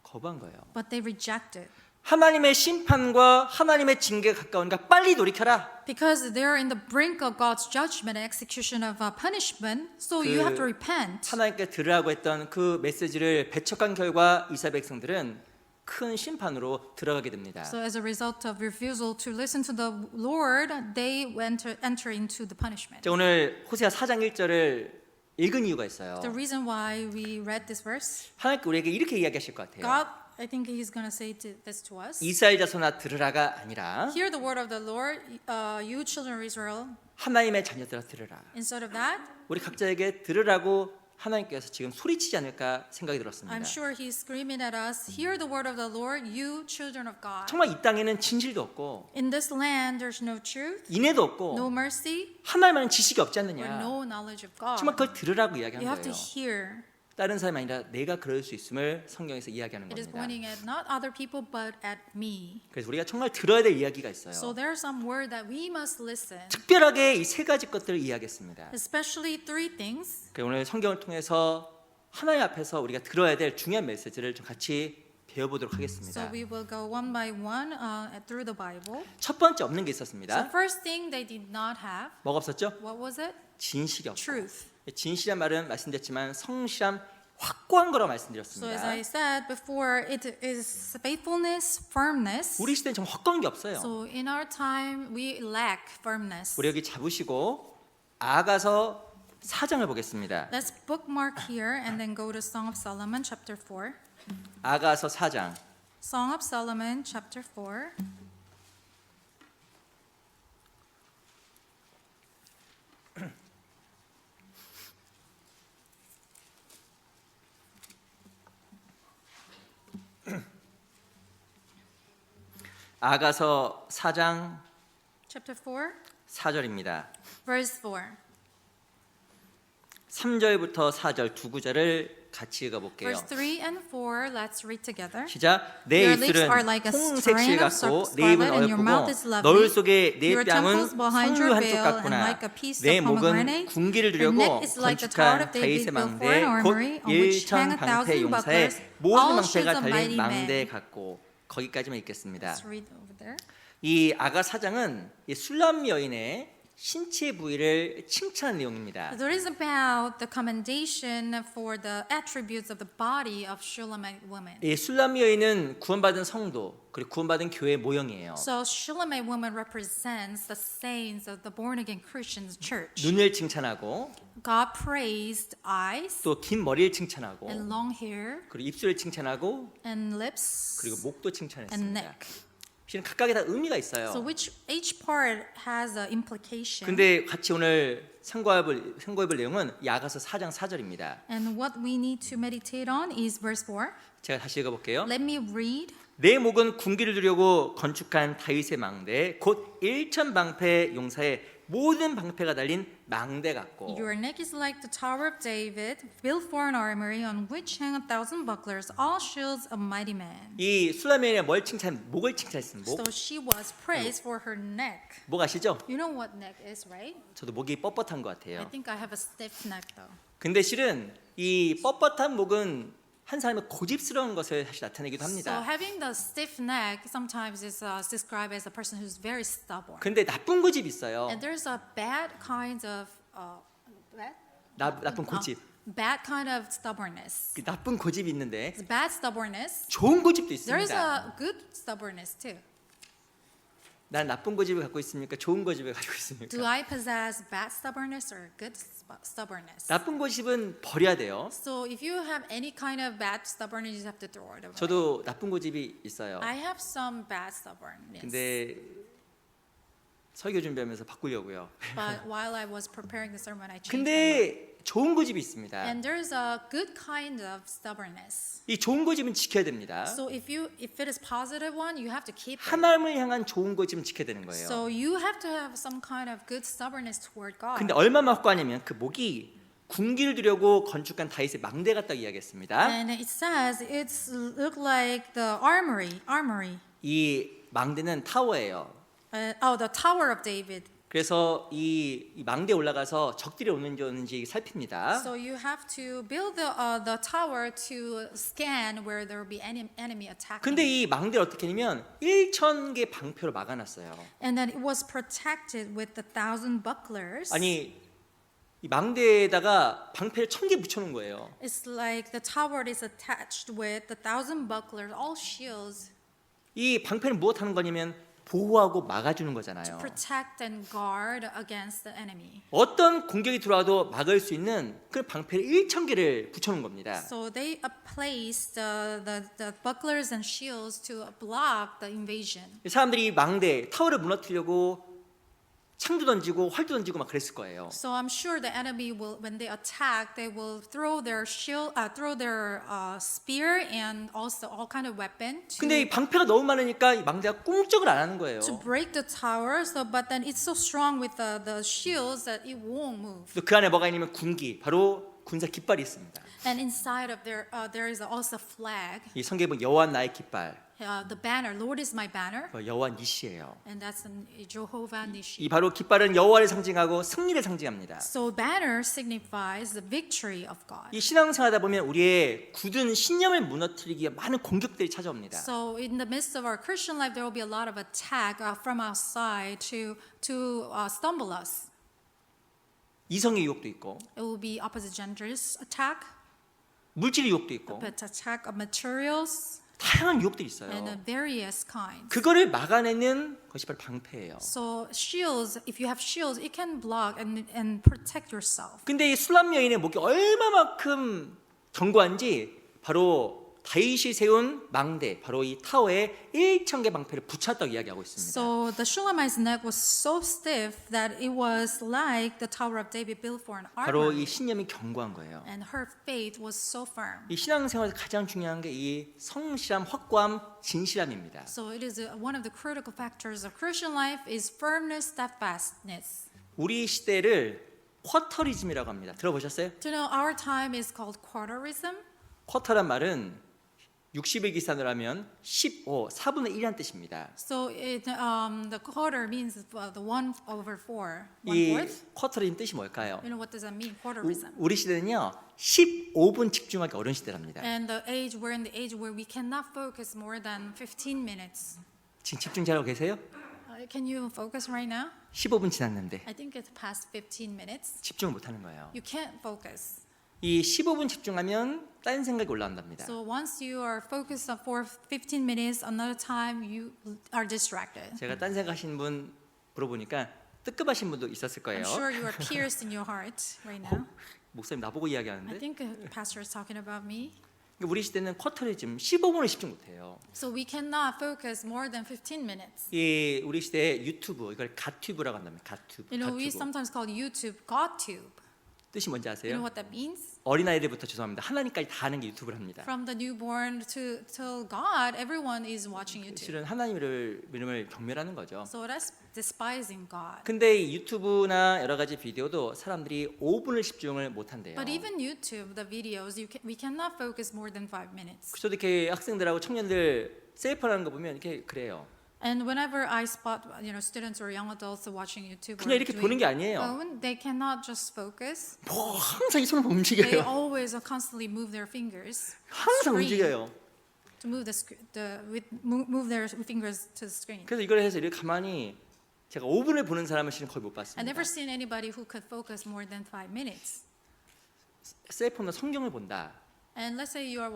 거부한 거예요. But they rejected. 하나님의 심판과 하나님의 징계가 가까우니까 빨리 돌이켜라. Because they're in the brink of God's judgment and execution of punishment, so you have to repent. 하나님께 들으라고 했던 그 메시지를 배척한 결과 이스라엘 백성들은 큰 심판으로 들어가게 됩니다. So as a result of refusal to listen to the Lord, they enter into the punishment. 자, 오늘 호세아 4장 1절을 읽은 이유가 있어요. The reason why we read this verse, 하나님께 우리에게 이렇게 이야기하실 것 같아요. God, I think He's going to say this to us. 이스라엘 자손아 들으라가 아니라 Hear the word of the Lord, you children of Israel. 하나님의 자녀들아 들으라. Instead of that, 우리 각자에게 들으라고 하나님께서 지금 소리치지 않을까 생각이 들었습니다. I'm sure He's screaming at us, hear the word of the Lord, you children of God. 정말 이 땅에는 진실도 없고 In this land, there's no truth, 인애도 없고 no mercy, 하나님만은 지식이 없지 or 않느냐. no knowledge of God. 정말 그걸 들으라고 이야기한 You have to 거예요. hear. 다른 사람이 아니라 내가 그럴 수 있음을 성경에서 이야기하는 It is 겁니다. pointing at not other people, but at me. 그래서 우리가 정말 들어야 될 이야기가 So 있어요. there are some word that we must listen, 특별하게 이 세 가지 것들을 이야기했습니다. especially 3 things. 그래서 오늘 성경을 통해서 하나님 앞에서 우리가 들어야 될 중요한 메시지를 좀 같이 배워보도록 So 하겠습니다. we will go one by one through the Bible. 첫 번째 없는 게 So 있었습니다. first thing they did not have, 뭐가 없었죠? what was it? 진실이 없고. Truth. 진실이란 말은 말씀드렸지만 성실함 확고한 거라 So as 말씀드렸습니다. I said before, it is faithfulness, firmness. 우리 시대는 정말 확고한 게 없어요. So in our time, we lack firmness. 우리 여기 잡으시고 아가서 4장을 보겠습니다. Let's bookmark here and then go to Song of Solomon, chapter 4. 아가서 4장 Song of Solomon, chapter 4. 아가서 4장 chapter 4, 4절입니다. verse 4. 3절부터 4절 두 구절을 같이 읽어볼게요. Verse 3 and 4, let's read together. 시작. 내 Your lips 입술은 are like a 홍색실 strain of 같고 scarlet, 내 입은 and your mouth is 어여쁘고 lovely. 너울 속에 내 Your 뺨은 temples behind your 석류 한쪽 veil 같구나. and like a piece 내 of 목은 pomegranate. 군기를 Your 두려고 neck is like the tower 건축한 of 다윗의 David built for 망대 an 곧 armory on which hang a 일천 방패 thousand 용사의 bucklers, 모든 all 방패가 shields of 달린 mighty 망대 men. 같고 거기까지만 읽겠습니다. Let's read over there. 이 아가 4장은 이 술람 여인의 신체 부위를 칭찬한 내용입니다. There is about the commendation for the attributes of the body of Shulamite woman. 이 술람 여인은 구원받은 성도 그리고 구원받은 교회 모형이에요. So Shulamite woman represents the saints of the born again Christians church. 눈을 칭찬하고 God praised eyes 또 긴 머리를 칭찬하고 and long hair 그리고 입술을 칭찬하고 and lips 그리고 목도 and 칭찬했습니다. neck. 실은 각각에 다 의미가 So 있어요. each part has an implication. 근데 같이 오늘 상고해볼 내용은 야가서 4장 4절입니다. And what we need to meditate on is verse 4. 제가 다시 읽어볼게요. Let me read. 내 목은 군기를 두려고 건축한 다윗의 망대 곧 일천 방패 용사의 모든 방패가 달린 망대 같고 Your neck is like the tower of David, built for an armory on which hang a thousand bucklers, all shields of mighty men. 이 술라메인의 목을 칭찬했습니다. So she was praised for her neck. 목 아시죠? You know what neck is, right? 저도 목이 뻣뻣한 것 I 같아요. think I have a stiff neck though. 근데 실은 이 뻣뻣한 목은 한 사람의 고집스러운 것을 사실 나타내기도 So 합니다. having the stiff neck sometimes is described as a person who's very stubborn. 근데 나쁜 고집이 있어요. And there's a bad kind of bad? 나쁜 고집. Bad kind of stubbornness. 그 나쁜 고집이 있는데 It's bad stubbornness. 좋은 고집도 There is 있습니다. a good stubbornness too. 난 나쁜 고집을 갖고 있습니까? 좋은 고집을 가지고 Do 있습니까? I possess bad stubbornness or good stubbornness? 나쁜 고집은 버려야 돼요. So if you have any kind of bad stubbornness, you have to throw it away. 저도 나쁜 고집이 있어요. I have some bad stubbornness. 근데 설교 준비하면서 바꾸려고요. But while I was preparing the sermon, I changed my mind. 근데 좋은 고집이 있습니다. And there's a good kind of stubbornness. 이 좋은 고집은 지켜야 됩니다. So if it is positive one, you have to keep it. 하나님을 향한 좋은 고집은 지켜야 되는 거예요. So you have to have some kind of good stubbornness toward God. 근데 얼마나 확고하냐면 그 목이 군기를 두려고 건축한 다윗의 망대 같다고 이야기했습니다. And it says it's look like the armory. 이 망대는 타워예요. The Tower of David. 그래서 이 망대에 올라가서 적들이 오는지 없는지 살핍니다. So you have to build the tower to scan where there will be any enemy attacking. 근데 이 망대를 어떻게 하냐면 1,000개 방패로 막아놨어요. And then it was protected with the 1,000 bucklers. 아니 이 망대에다가 방패를 1,000개 붙여놓은 거예요. It's like the tower is attached with the 1,000 bucklers, all shields, 이 방패는 무엇하는 거냐면 보호하고 막아주는 거잖아요. protect and guard against the enemy. 어떤 공격이 들어와도 막을 수 있는 그 방패를 1,000개를 붙여놓은 겁니다. So they placed the bucklers and shields to block the invasion. 사람들이 이 망대 타워를 무너뜨리려고 창도 던지고 활도 던지고 막 그랬을 거예요. So I'm sure the enemy will, when they attack, they will throw their shield, throw their spear and also all kind of weapon 근데 이 방패가 너무 많으니까 이 망대가 꼼짝을 안 하는 거예요. to break the tower. So, but then it's so strong with the shields that it won't move. 또 그 안에 뭐가 있냐면 군기, 바로 군사 깃발이 있습니다. And inside of there is also flag. 이 성경에 보면 여호와 나의 깃발, The banner, Lord is my banner, 여호와 니시예요. and that's Jehovah Nissi. 이 바로 깃발은 여호와를 상징하고 승리를 상징합니다. So banner signifies the victory of God. 이 신앙생활하다 보면 우리의 굳은 신념을 무너뜨리기에 많은 공격들이 찾아옵니다. So in the midst of our Christian life, there will be a lot of attack from outside to stumble us. 이성의 유혹도 있고, It will be opposite genders attack, 물질의 유혹도 있고, attack of materials, 다양한 유혹들이 and 있어요. various kinds. 그거를 막아내는 것이 바로 방패예요. So shields, if you have shields, it can block and protect yourself. 근데 이 술람 여인의 목이 얼마만큼 견고한지 바로 다윗이 세운 망대 바로 이 타워에 1,000개 방패를 붙였다고 이야기하고 있습니다. So the Shulamite's neck was so stiff that it was like the Tower of David built for an 바로 armor. 이 신념이 견고한 거예요. And her faith was so firm. 이 신앙생활에서 가장 중요한 게 이 성실함, 확고함, 진실함입니다. So it is one of the critical factors of Christian life is firmness, steadfastness. 우리 시대를 쿼터리즘이라고 합니다. 들어보셨어요? Do you know our time is called quarterism? 쿼터란 말은 60일 기산으로 하면 15, 4분의 1이라는 뜻입니다. So the quarter means the 1/4, 이 1/4. 쿼터리즘 뜻이 뭘까요? You know what does that mean? Quarterism. 우리 시대는요 15분 집중하기 어려운 시대랍니다. And we're in the age where we cannot focus more than 15 minutes. 지금 집중 잘하고 계세요? Can you focus right now? 15분 지났는데 I think it's past 15 minutes. 집중을 못하는 거예요. You can't focus. 이 15분 집중하면 딴 생각이 올라온답니다. So once you are focused for 15 minutes, another time you are distracted. 제가 딴 생각하시는 분 물어보니까 뜨끔하신 분도 있었을 거예요. I'm sure you are pierced in your heart right now. 목사님 나보고 I 이야기하는데 think the pastor is talking about me. 우리 시대는 쿼터리즘 15분을 집중 못해요. So we cannot focus more than 15 minutes. 이 우리 시대의 유튜브 이걸 갓튜브라고 한답니다. 갓튜브. You know, we 갓튜브. sometimes call YouTube GodTube. 뜻이 뭔지 You know 아세요? what that means? 어린아이들부터 죄송합니다. 하나님까지 다 하는 게 유튜브를 합니다. From the newborn to God, everyone is watching YouTube. 실은 하나님을 믿음을 경멸하는 거죠. So that's despising God. 근데 이 유튜브나 여러 가지 비디오도 사람들이 5분을 집중을 못 한대요. But even YouTube, the videos, we cannot focus more than 5 minutes. 저도 이렇게 학생들하고 청년들 셀프하는 거 보면 이렇게 그래요. And whenever I spot, students or young adults watching YouTube, 그냥 이렇게 보는 게 아니에요. phone, they cannot just focus. 뭐 항상 이 손을 They 움직여요. always constantly move their fingers. 항상 screen, 움직여요. To move move their fingers to the screen. 그래서 이걸 해서 이렇게 가만히 제가 5분을 보는 사람은 실은 거의 못 I 봤습니다. never seen anybody who could focus more than 5 minutes. 셀폰으로 성경을 본다. And let's say you are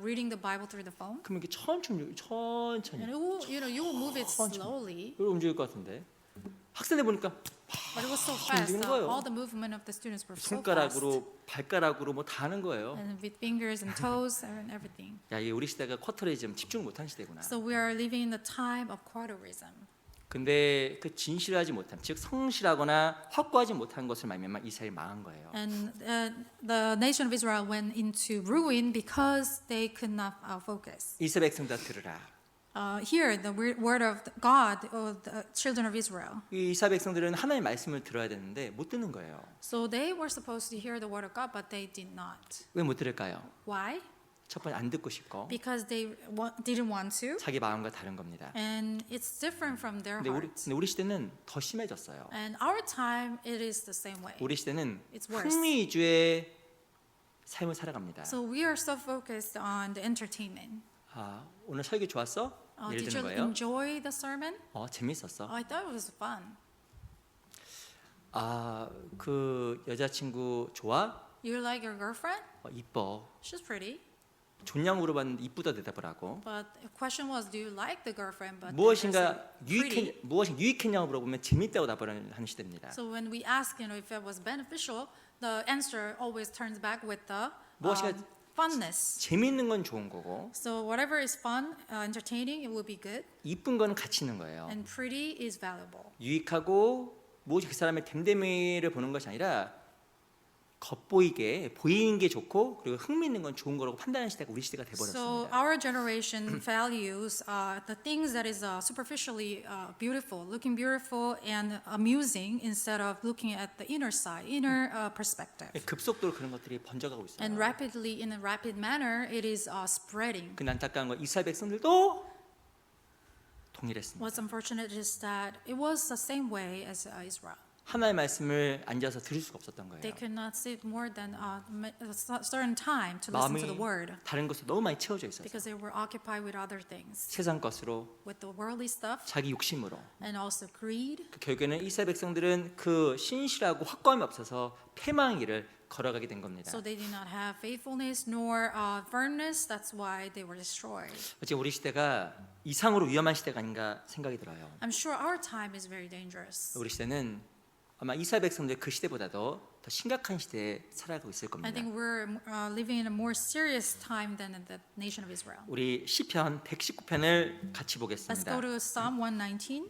reading the Bible through the phone. 그러면 이렇게 천천히 And you will move it slowly, 이렇게 움직일 것 같은데 학생들 보니까 but it was so fast. 움직이는 거예요. All the movement of the students were so fast. 손가락으로 발가락으로 뭐 다 하는 거예요. And with fingers and toes and everything. 야, 이 우리 시대가 쿼터리즘 집중 못하는 시대구나. So we are living in the time of quarterism. 근데 그 진실하지 못함, 즉 성실하거나 확고하지 못한 것을 말미암아 이스라엘이 망한 거예요. And the nation of Israel went into ruin because they could not focus. 이스라엘 백성들 들으라. Hear the word of God, the children of Israel. 이 이스라엘 백성들은 하나님의 말씀을 들어야 되는데 못 듣는 거예요. So they were supposed to hear the word of God, but they did not. 왜 못 들을까요? Why? 첫 번째 안 듣고 싶고 Because they didn't want to, 자기 마음과 다른 겁니다. and it's different from their hearts. 근데 우리 시대는 더 심해졌어요. And our time, it is the same way. 우리 시대는 It's worse. 흥미 위주의 삶을 살아갑니다. So we are so focused on the entertainment. 오늘 설교 좋았어? 예를 Did 드는 you 거예요. enjoy the sermon? 재밌었어. I thought it was fun. 그 여자친구 좋아? You like your girlfriend? 이뻐. She's pretty. 좋냐고 물어봤는데 이쁘다 대답을 하고 But the question was, do you like the girlfriend? But 무엇인가 they said, 무엇이 유익했냐고 물어보면 재밌다고 답을 하는 시대입니다. So when we ask, if it was beneficial, the answer always turns back with the 무엇이가 funness. 재밌는 건 좋은 거고 So whatever is fun, entertaining, it will be good, 이쁜 거는 가치 있는 거예요. and pretty is valuable. 유익하고 무엇이 그 사람의 됨됨이를 보는 것이 아니라 겉보이게 보이는 게 좋고 그리고 흥미있는 건 좋은 거라고 판단하는 시대가 우리 시대가 So 돼버렸습니다. our generation values the things that is superficially beautiful, looking beautiful and amusing, instead of looking at the inner side, inner perspective. 급속도로 그런 것들이 번져가고 있어요. And rapidly, in a rapid manner, it is spreading. 그 안타까운 건 이스라엘 백성들도 동일했습니다. What's unfortunate is that it was the same way as Israel. 하나의 말씀을 앉아서 들을 수가 없었던 거예요. They could not sit more than a certain time to listen to the 마음이 word 다른 것으로 너무 많이 채워져 있어서 because they were occupied with other things, 세상 것으로 with the worldly stuff 자기 욕심으로 and also greed. 그 결국에는 이스라엘 백성들은 그 신실하고 확고함이 없어서 패망의 길을 걸어가게 된 겁니다. So they did not have faithfulness nor firmness. That's why they were destroyed. 어째 우리 시대가 이상으로 위험한 시대가 아닌가 생각이 들어요. I'm sure our time is very dangerous. 우리 시대는 아마 이스라엘 백성들 그 시대보다도 더 심각한 시대에 살아가고 있을 I 겁니다. think we're living in a more serious time than in the nation of Israel. 우리 시편 119편을 같이 Let's 보겠습니다. go to Psalm 119.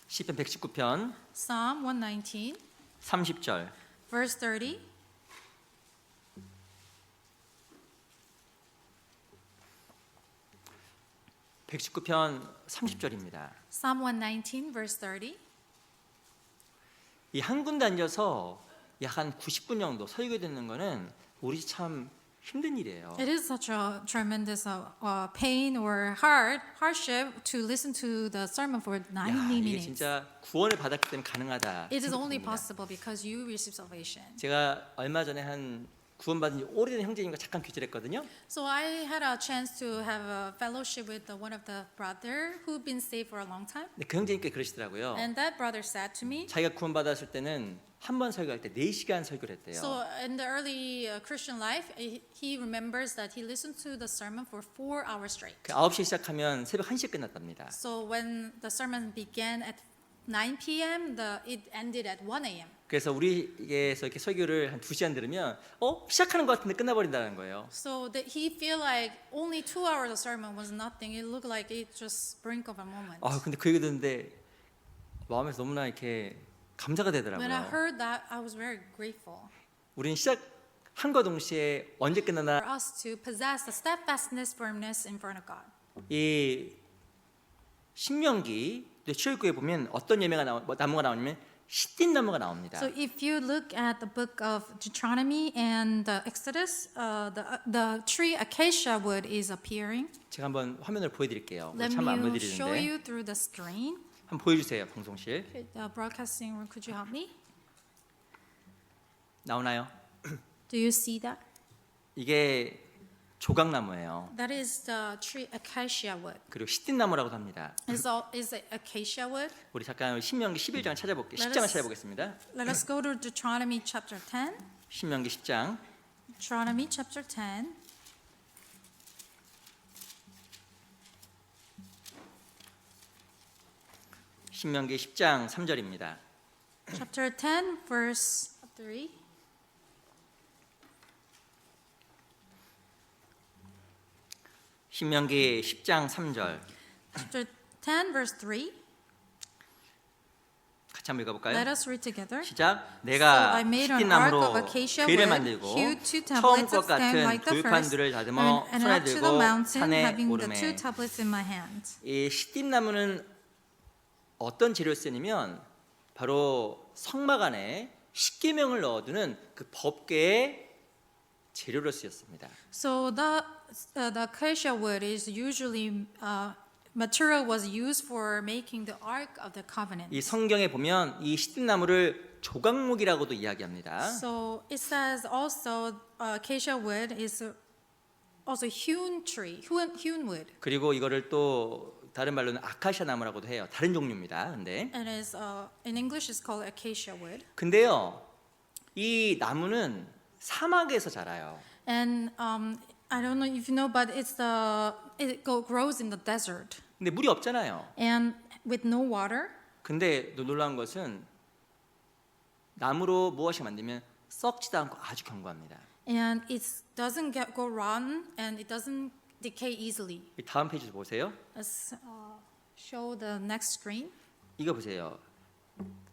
시편 119편 Psalm 119, 30절. verse 30. (119편) 30절입니다. Psalm 119, verse 30. 이 한 군데 앉아서 약 한 90분 정도 설교 듣는 거는 우리 참 힘든 일이에요. It is such a tremendous pain or hardship to listen to the sermon for 90 야, 이게 minutes. 진짜 구원을 받았기 때문에 가능하다. It is only 생각합니다. possible because you receive salvation. 제가 얼마 전에 한 구원받은 지 오래된 형제님과 잠깐 교제했거든요. So I had a chance to have a fellowship with one of the brother who've been saved for a long time. 근데 그 형제님께 그러시더라고요. And that brother said to me, 자기가 구원받았을 때는 한 번 설교할 때 4시간 설교를 했대요. so in the early Christian life, he remembers that he listened to the sermon for 4 hours straight. 그 9시에 시작하면 새벽 1시에 끝났답니다. So when the sermon began at 9 p.m., it ended at 1 a.m. 그래서 우리에서 이렇게 설교를 한 2시간 들으면 시작하는 것 같은데 끝나버린다는 거예요. So that he feel like only 2 hours of sermon was nothing. It looked like it just brink of a moment. 근데 그 얘기 듣는데 마음에서 너무나 이렇게 감사가 When I 되더라고요. heard that, I was very grateful 우리는 시작한과 동시에 언제 끝나나 for us to possess the steadfastness, firmness in front of God. 이 신명기 출애굽기에 보면 어떤 나무가 나오냐면 시딘 나무가 나옵니다. So if you look at the book of Deuteronomy and Exodus, the tree acacia wood is appearing. 제가 한번 화면을 보여드릴게요. Let 참 안 me show 보여드리는데 you through the screen. 한번 보여주세요. 방송실 The broadcasting room, could you help me? 나오나요? Do you see that? 이게 조각나무예요. That is the tree acacia wood. 그리고 시딘 나무라고도 합니다. Is acacia wood. 우리 잠깐 신명기 11장 찾아볼게요. Let 10장을 us- 찾아보겠습니다. Let us go to Deuteronomy chapter 10. 신명기 10장 Deuteronomy chapter 10. 신명기 10장 3절입니다. Chapter 10, verse 3. 신명기 10장 3절 Chapter 10, verse 3. 같이 한번 Let 읽어볼까요? us read together. 시작. So 내가 I made an 시딘 ark of 나무로 acacia 궤를 wood, 만들고 hewed 2 처음 tablets 것 of them 같은 like the first, 돌판들을 다듬어 and 손에 up to the 들고 mountain, 산에 having the 2 오르매. tablets in my hand. 이 시딘 나무는 어떤 재료를 쓰냐면 바로 성막 안에 십계명을 넣어두는 그 법궤의 재료로 쓰였습니다. So the acacia wood is usually material was used for making the ark of the covenant. 이 성경에 보면 이 시딘 나무를 조각목이라고도 이야기합니다. So it says also acacia wood is also hewn tree, hewn wood. 그리고 이거를 또 다른 말로는 아카시아 나무라고도 해요. 다른 종류입니다. 근데 And is in English is called acacia wood. 근데요, 이 나무는 사막에서 자라요. And I don't know if you know, but grows in the desert 근데 물이 없잖아요. and with no water. 근데 놀라운 것은 나무로 무엇이 만들면 썩지도 않고 아주 견고합니다. And it doesn't go rotten and it doesn't decay easily. 이 다음 페이지 보세요. Let's show the next screen. 이거 보세요.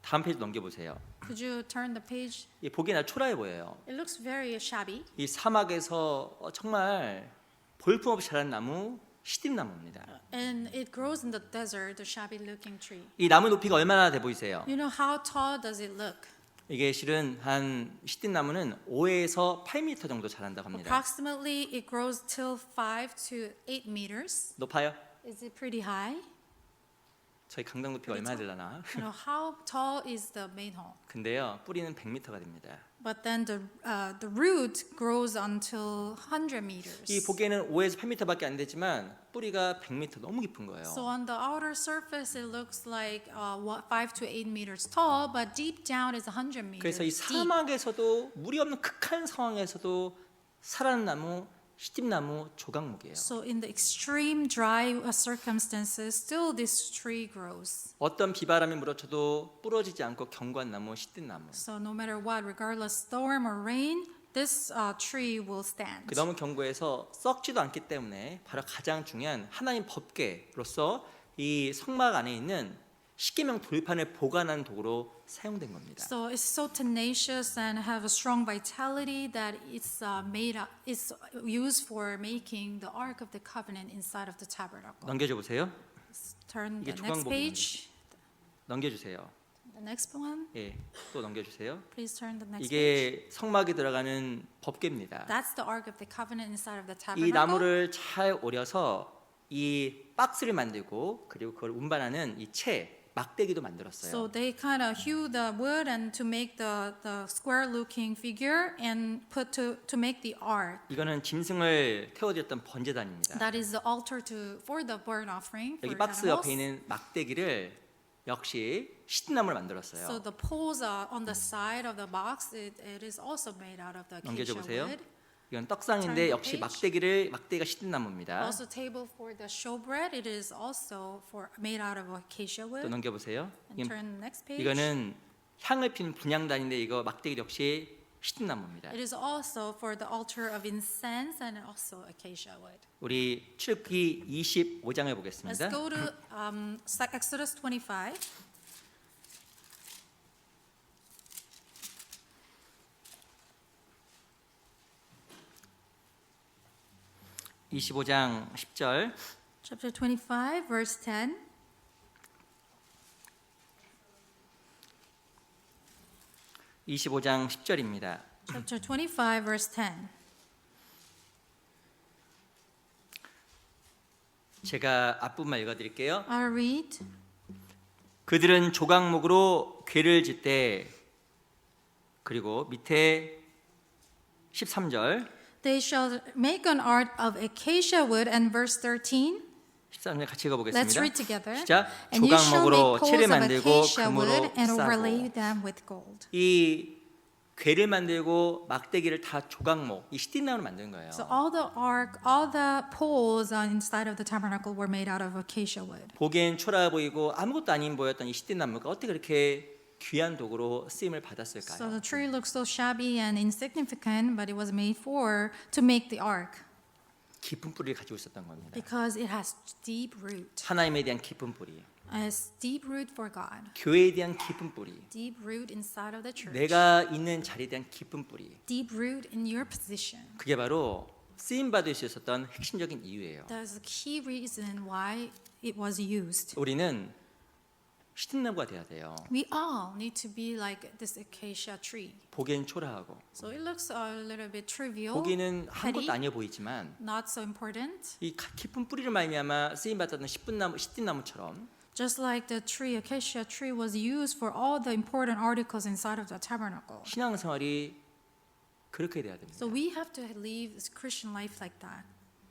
다음 페이지 넘겨보세요. Could you turn the page? 이 보기엔 아주 초라해 보여요. It looks very shabby. 이 사막에서 정말 볼품없이 자란 나무 시딘 나무입니다. And it grows in the desert, the shabby looking tree. 이 나무 높이가 얼마나 돼 보이세요? You know how tall does it look? 이게 실은 한 시딘 나무는 5에서 8m 정도 자란다고 합니다. Approximately it grows till 5 to 8 meters. 높아요? Is it pretty high? 저희 강당 높이가 얼마나 되려나? You know, how tall is the main hole? 근데요, 뿌리는 100m가 됩니다. But then the root grows until 100 meters. 이 보기에는 5에서 8m밖에 안 되지만 뿌리가 100m 너무 깊은 거예요. So on the outer surface it looks like 5 to 8 meters tall, but deep down is 100 meters 그래서 이 deep. 사막에서도 물이 없는 극한 상황에서도 살아나는 나무 시집나무 조각목이에요. So in the extreme dry circumstances, still this tree grows. 어떤 비바람이 물어쳐도 부러지지 않고 견고한 나무 시집나무. So no matter what, regardless storm or rain, this tree will stand. 그 너무 견고해서 썩지도 않기 때문에 바로 가장 중요한 하나님 법궤로서 이 성막 안에 있는 십계명 돌판을 보관하는 도구로 사용된 겁니다. So it's so tenacious and have a strong vitality that it's it's used for making the Ark of the Covenant inside of the tabernacle. 넘겨줘 보세요. Turn 이게 the next 조각목입니다. page. 넘겨주세요. The next one. 예, 또 넘겨주세요. Please turn the next page. 이게 성막에 들어가는 법궤입니다. That's the Ark of the Covenant inside of the 이 tabernacle. 나무를 잘 오려서 이 박스를 만들고 그리고 그걸 운반하는 이 채 막대기도 만들었어요. So they kind of hew the wood and to make the square-looking figure and put to make the ark. 이거는 짐승을 태워드렸던 번제단입니다. That is the altar for the burnt offering for 여기 박스 animals. 옆에 있는 막대기를 역시 시드나무를 만들었어요. So the poles on the side of the box, it is also made out of the 넘겨줘 acacia 보세요. wood. 이건 떡상인데 역시 막대기가 시드나무입니다. Also table for the showbread, it is also made out of acacia 또 wood. 넘겨보세요. And turn the next page. 이거는 향을 피는 분향단인데 이거 막대기 역시 시드나무입니다. It is also for the altar of incense and also acacia wood. 우리 출애굽기 25장을 Let's 보겠습니다. go to Exodus 25. 25장 10절. Chapter 25, verse 10. (25장 10절입니다) Chapter 25, verse 10. 제가 앞부분만 읽어드릴게요. I'll read. 그들은 조각목으로 궤를 짓되, 그리고 밑에 13절 They shall make an art of acacia wood, and verse 13. 13절 같이 Let's 읽어보겠습니다. read together. 시작. And you shall 조각목으로 make 채를 poles of 만들고 acacia 금으로 wood and 싸고. overlay them with gold. 이 궤를 만들고 막대기를 다 조각목, 이 시딘나무로 만든 거예요. So all the ark, all the poles inside of the tabernacle were made out of acacia wood. 보기엔 초라해 보이고 아무것도 아닌 보였던 이 시딘나무가 어떻게 그렇게 귀한 도구로 쓰임을 So 받았을까요? the tree looks so shabby and insignificant, but it was made to make the ark 깊은 뿌리를 가지고 있었던 겁니다. because it has deep root. 하나님에 대한 깊은 뿌리, Has deep root for God. 교회에 대한 깊은 뿌리, Deep root inside of the church. 내가 있는 자리에 대한 깊은 뿌리. Deep root in your position. 그게 바로 쓰임 받을 수 있었던 핵심적인 이유예요. That's the key reason why it was used. 우리는 시딘나무가 돼야 돼요. We all need to be like this acacia tree. 보기엔 초라하고, So it looks a little bit trivial, 보기에는 아무것도 petty, 아니어 보이지만 not so important. 이 깊은 뿌리를 말미암아 쓰임 받았던 시딘나무처럼 Just like the tree, acacia tree was used for all the important articles inside of the tabernacle. 신앙생활이 그렇게 돼야 됩니다. So we have to live this Christian life like that.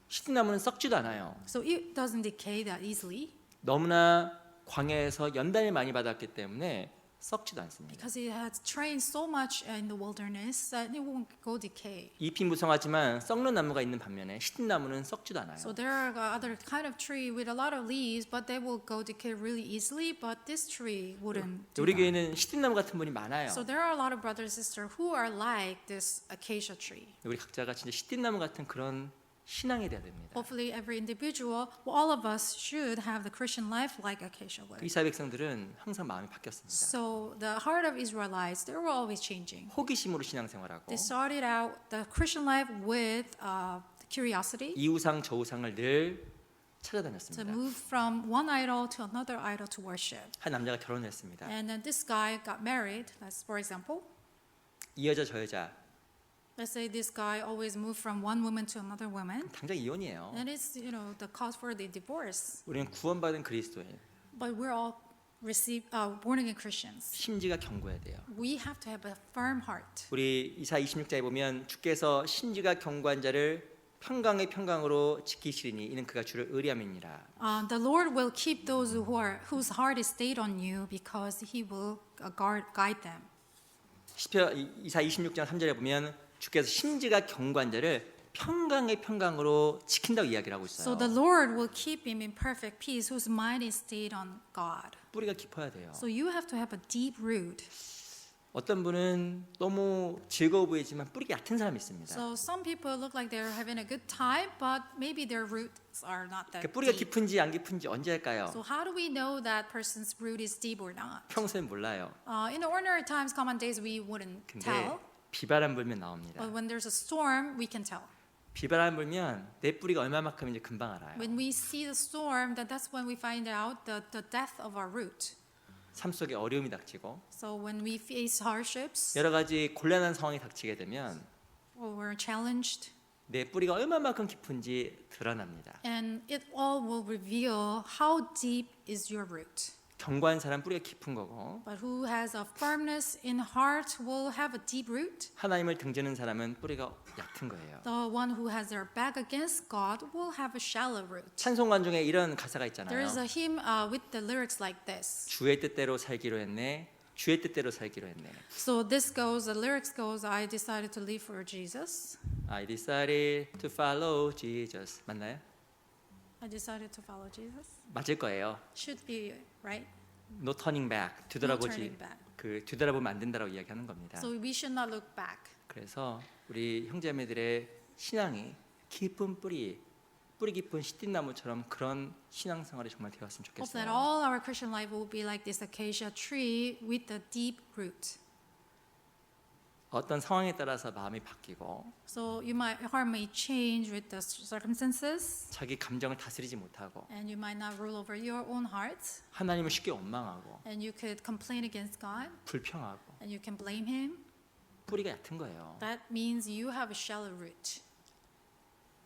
시딘나무는 썩지도 않아요. So it doesn't decay that easily 너무나 광야에서 연단을 많이 받았기 때문에 썩지도 않습니다. because it has trained so much in the wilderness that it won't go decay. 잎이 무성하지만 썩는 나무가 있는 반면에 시딘나무는 썩지도 않아요. So there are other kind of tree with a lot of leaves, but they will go decay really easily. But this tree wouldn't. Do 우리 that. 교회는 시딘나무 같은 분이 많아요. So there are a lot of brothers and sisters who are like this acacia tree. 우리 각자가 진짜 시딘나무 같은 그런 신앙이 돼야 됩니다. Hopefully, every individual, all of us should have the Christian life like acacia wood. 이스라엘 백성들은 항상 마음이 바뀌었습니다. So the heart of Israelites, they were always changing. 호기심으로 신앙생활하고 They started out the Christian life with curiosity 이 우상 저 우상을 늘 to 찾아다녔습니다. move from one idol to another idol to worship. 한 남자가 결혼을 했습니다. And then this guy got married. That's for example. 이 여자 저 여자 Let's say this guy always moved from one woman to another woman. 당장 이혼이에요. And it's the cause for the divorce. 우리는 구원받은 그리스도인, But we're all born again Christians. 심지가 견고해야 돼요. We have to have a firm heart. 우리 이사 26장에 보면 주께서 심지가 견고한 자를 평강의 평강으로 지키시리니 이는 그가 주를 의리함이니라. The Lord will keep those whose heart is stayed on you because He will guide them. 이사 26장 3절에 보면 주께서 심지가 견고한 자를 평강의 평강으로 지킨다고 이야기를 하고 So 있어요. the Lord will keep him in perfect peace whose mind is stayed on God. 뿌리가 깊어야 돼요. So you have to have a deep root. 어떤 분은 너무 즐거워 보이지만 뿌리가 얕은 사람이 있습니다. So some people look like they're having a good time, but maybe their roots are not that 그러니까 뿌리가 deep. 깊은지 안 깊은지 언제 할까요? So how do we know that person's root is deep or not? 평소엔 몰라요. In the ordinary times, common days, we wouldn't 근데 tell. 비바람 불면 나옵니다. But when there's a storm, we can tell. 비바람 불면 내 뿌리가 얼마만큼인지 금방 알아요. When we see the storm, that's when we find out the depth of our root. 삶 속에 어려움이 닥치고 So when we face hardships 여러 가지 곤란한 상황이 닥치게 되면 or we're challenged, 내 뿌리가 얼마만큼 깊은지 드러납니다. and it all will reveal how deep is your root. 견고한 사람 뿌리가 깊은 거고 But who has a firmness in heart will have a deep root. 하나님을 등지는 사람은 뿌리가 얕은 거예요. The one who has their back against God will have a shallow root. 찬송가 중에 이런 가사가 There 있잖아요. is a hymn with the lyrics like this. 주의 뜻대로 살기로 했네. 주의 뜻대로 살기로 했네. So this goes, the lyrics goes, I decided to live for Jesus. I decided to follow Jesus. 맞나요? I decided to follow Jesus. 맞을 거예요. Should be, right? No turning back. No 뒤돌아보지. turning back. 그 뒤돌아보면 안 된다라고 이야기하는 겁니다. So we should not look back. 그래서 우리 형제자매들의 신앙이 깊은 뿌리 깊은 시띠나무처럼 그런 신앙생활이 정말 되었으면 Hope that 좋겠어요. all our Christian life will be like this acacia tree with a deep root. 어떤 상황에 따라서 마음이 바뀌고 So your heart may change with the circumstances, 자기 감정을 다스리지 못하고 and you might not rule over your own heart, 하나님을 쉽게 원망하고 and you could complain against God, 불평하고 and you can blame Him. 뿌리가 얕은 거예요. That means you have a shallow root.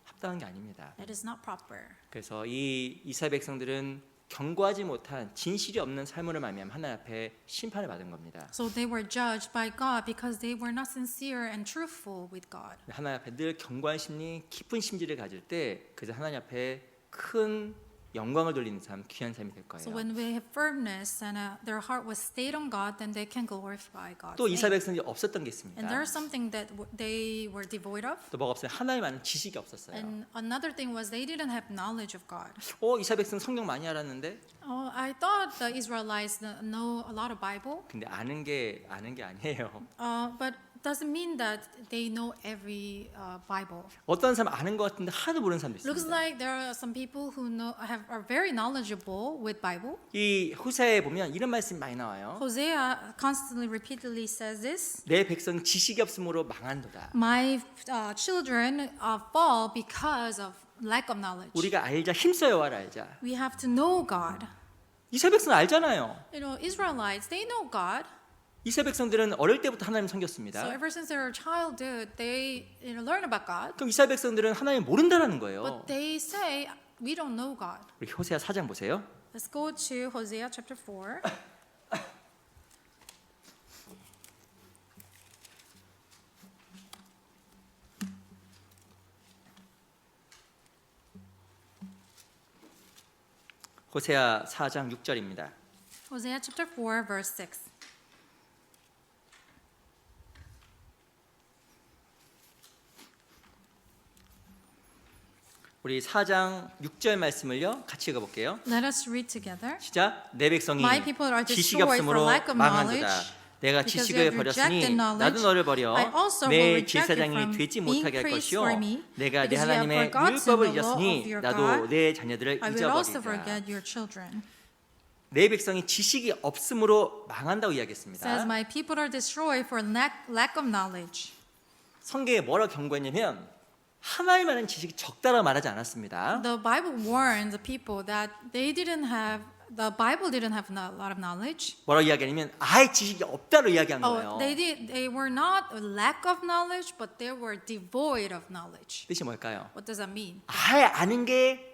합당한 게 아닙니다. That is not proper. 그래서 이 이스라엘 백성들은 견고하지 못한 진실이 없는 삶으로 말미암아 하나님 앞에 심판을 받은 겁니다. So they were judged by God because they were not sincere and truthful with God. 하나님 앞에 늘 견고한 심리, 깊은 심지를 가질 때 그저 하나님 앞에 큰 영광을 돌리는 삶, 귀한 삶이 될 So 거예요. when we have firmness and their heart was stayed on God, then they can glorify God. 또 이스라엘 백성들이 없었던 게 있습니다. And there's something that they were devoid of. 또 뭐가 없어요? 하나님 아는 지식이 없었어요. And another thing was they didn't have knowledge of God. 이스라엘 백성 성경 많이 알았는데 Oh, I thought the Israelites know a lot of Bible, 근데 아는 게 아니에요. but doesn't mean that they know every Bible. 어떤 사람 아는 것 같은데 하나도 모르는 사람도 Looks 있습니다. like there are some people who are very knowledgeable with Bible. 이 호세아에 보면 이런 말씀이 많이 나와요. Hosea constantly, repeatedly says this. 내 백성 지식이 없으므로 망한도다. My children fall because of lack of knowledge. 우리가 알자, 힘써요 알자. We have to know God. 이스라엘 백성은 알잖아요. You know, Israelites, they know God. 이스라엘 백성들은 어릴 때부터 하나님 So 섬겼습니다. ever since they were childhood, they learn about God. 그럼 이스라엘 백성들은 하나님 모른다라는 거예요. But they say, we don't know God. 우리 호세아 4장 보세요. Let's go to Hosea chapter 4. 호세아 4장 6절입니다. Hosea chapter 4, verse 6. 우리 4장 6절 말씀을요 같이 읽어볼게요. Let us read together. 시작. 내 백성이 My people are 지식이 destroyed for 없으므로 lack of 망한도다. knowledge. 내가 Because you 지식을 have rejected 버렸으니 knowledge, 나도 너를 버려 I also will 내 reject you 제사장이 from 되지 being 못하게 할 priest 것이요 for me, 내가 내 because you have 하나님의 forgotten 율법을 the law of 잊었으니 your 나도 God. 내 자녀들을 I will also 잊어버리리라. forget your children. 내 백성이 지식이 없으므로 망한다고 Says 이야기했습니다. my people are destroyed for lack of knowledge. 성경에 뭐라고 경고했냐면 하나님 아는 지식이 적다라고 말하지 않았습니다. The Bible warned the people that the Bible didn't have a lot of knowledge. 뭐라고 이야기하냐면 아예 지식이 없다로 이야기한 거예요. They were not a lack of knowledge, but they were devoid of knowledge. 뜻이 뭘까요? What does that mean? 아예 아는 게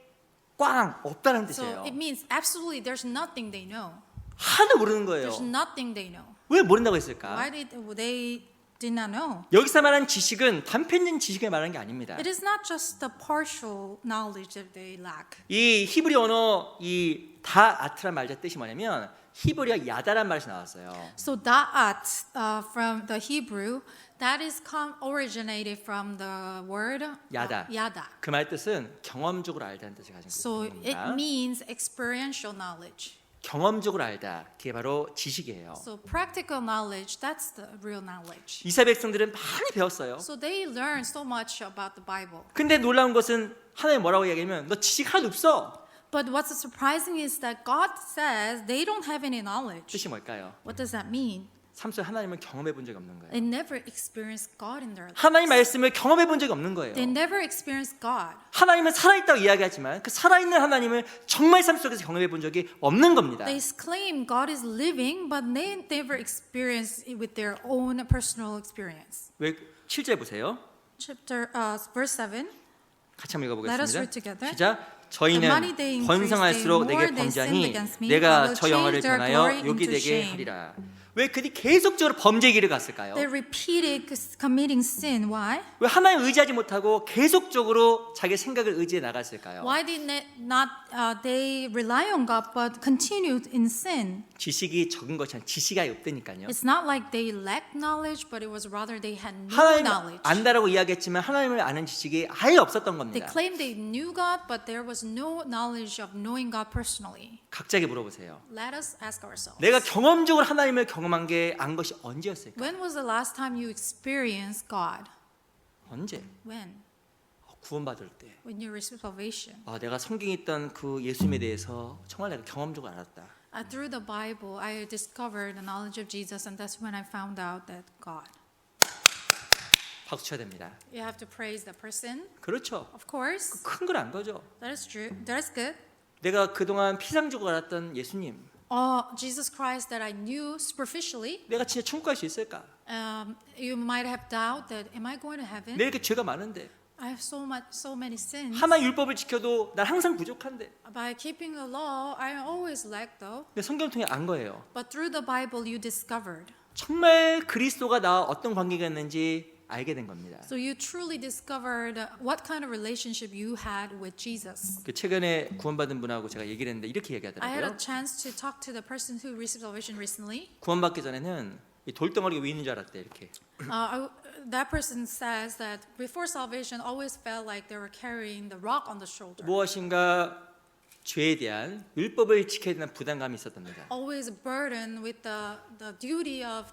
꽝 없다는 So 뜻이에요. it means absolutely there's nothing they know. 하나도 모르는 거예요. There's nothing they know. 왜 모른다고 했을까? Why did they did not know? 여기서 말하는 지식은 단편적인 지식을 말하는 게 아닙니다. It is not just the partial knowledge that they lack. 이 히브리 언어 이 다아트란 말자 뜻이 뭐냐면 히브리어 야다란 말이 나왔어요. So da'at from the Hebrew, that is originated from the word 야다. yada. 그 말 뜻은 경험적으로 알다는 뜻을 가진 So it 겁니다. means experiential knowledge. 경험적으로 알다. 그게 바로 지식이에요. So practical knowledge, that's the real knowledge. 이스라엘 백성들은 많이 배웠어요. So they learn so much about the Bible. 근데 놀라운 것은 하나님 뭐라고 이야기하면 너 지식 하나도 없어. But what's surprising is that God says they don't have any knowledge. 뜻이 뭘까요? What does that mean? 삶 속에 하나님을 경험해 본 적이 없는 거예요. They never experienced God in their life. 하나님 말씀을 경험해 본 적이 없는 거예요. They never experienced God. 하나님은 살아있다고 이야기하지만 그 살아있는 하나님을 정말 삶 속에서 경험해 본 적이 없는 겁니다. They claim God is living, but they never experienced it with their own personal experience. 왜 7절 보세요. Verse 7. 같이 한번 Let us 읽어보겠습니다. read together. 시작. The money 저희는 they increase, 번성할수록 the 내게 more they sinned 범죄하니 against me. I 내가 will 저 영화를 change their 변하여 glory 욕이 into 되게 shame. 하리라. 왜 그들이 계속적으로 범죄의 길을 갔을까요? They repeated committing sin. Why? 왜 하나님 의지하지 못하고 계속적으로 자기 생각을 의지해 나갔을까요? Why did not they rely on God but continued in sin? 지식이 적은 것이 아니라 지식이 아예 없다니까요. It's not like they lacked knowledge, but it was rather they had no 하나님 knowledge. 안다라고 이야기했지만 하나님을 아는 지식이 아예 없었던 They 겁니다. claimed they knew God, but there was no knowledge of knowing God personally. 각자에게 물어보세요. Let us ask ourselves. 내가 경험적으로 하나님을 경험한 게 안 것이 언제였을까? When was the last time you experienced God? 언제? When? 구원받을 때. When you received salvation. 내가 성경에 있던 그 예수님에 대해서 정말 내가 경험적으로 알았다. Through the Bible, I discovered the knowledge of Jesus, and that's when I found out that God. 박수 쳐야 됩니다. You have to praise the person, 그렇죠. of course. 큰 걸 안 거죠. That is true. That is good. 내가 그동안 피상적으로 알았던 예수님, Jesus Christ that I knew superficially, 내가 진짜 천국 갈 수 있을까? you might have doubt that am I going to heaven? 내 이렇게 죄가 많은데 I have so many sins. 하나님 율법을 지켜도 난 항상 부족한데. By keeping the law, I always lack though. 근데 성경을 통해 안 거예요. But through the Bible, you discovered. 정말 그리스도가 나와 어떤 관계가 있는지 알게 된 겁니다. So you truly discovered what kind of relationship you had with Jesus. 그 최근에 구원받은 분하고 제가 얘기를 했는데 이렇게 I had 얘기하더라고요. a chance to talk to the person who received salvation recently. 구원받기 전에는 이 돌덩어리가 위에 있는 줄 알았대 이렇게. That person says that before salvation, always felt like they were carrying the rock on the shoulder. 무엇인가 죄에 대한 율법을 지켜야 되는 부담감이 있었답니다. Always burdened with the duty of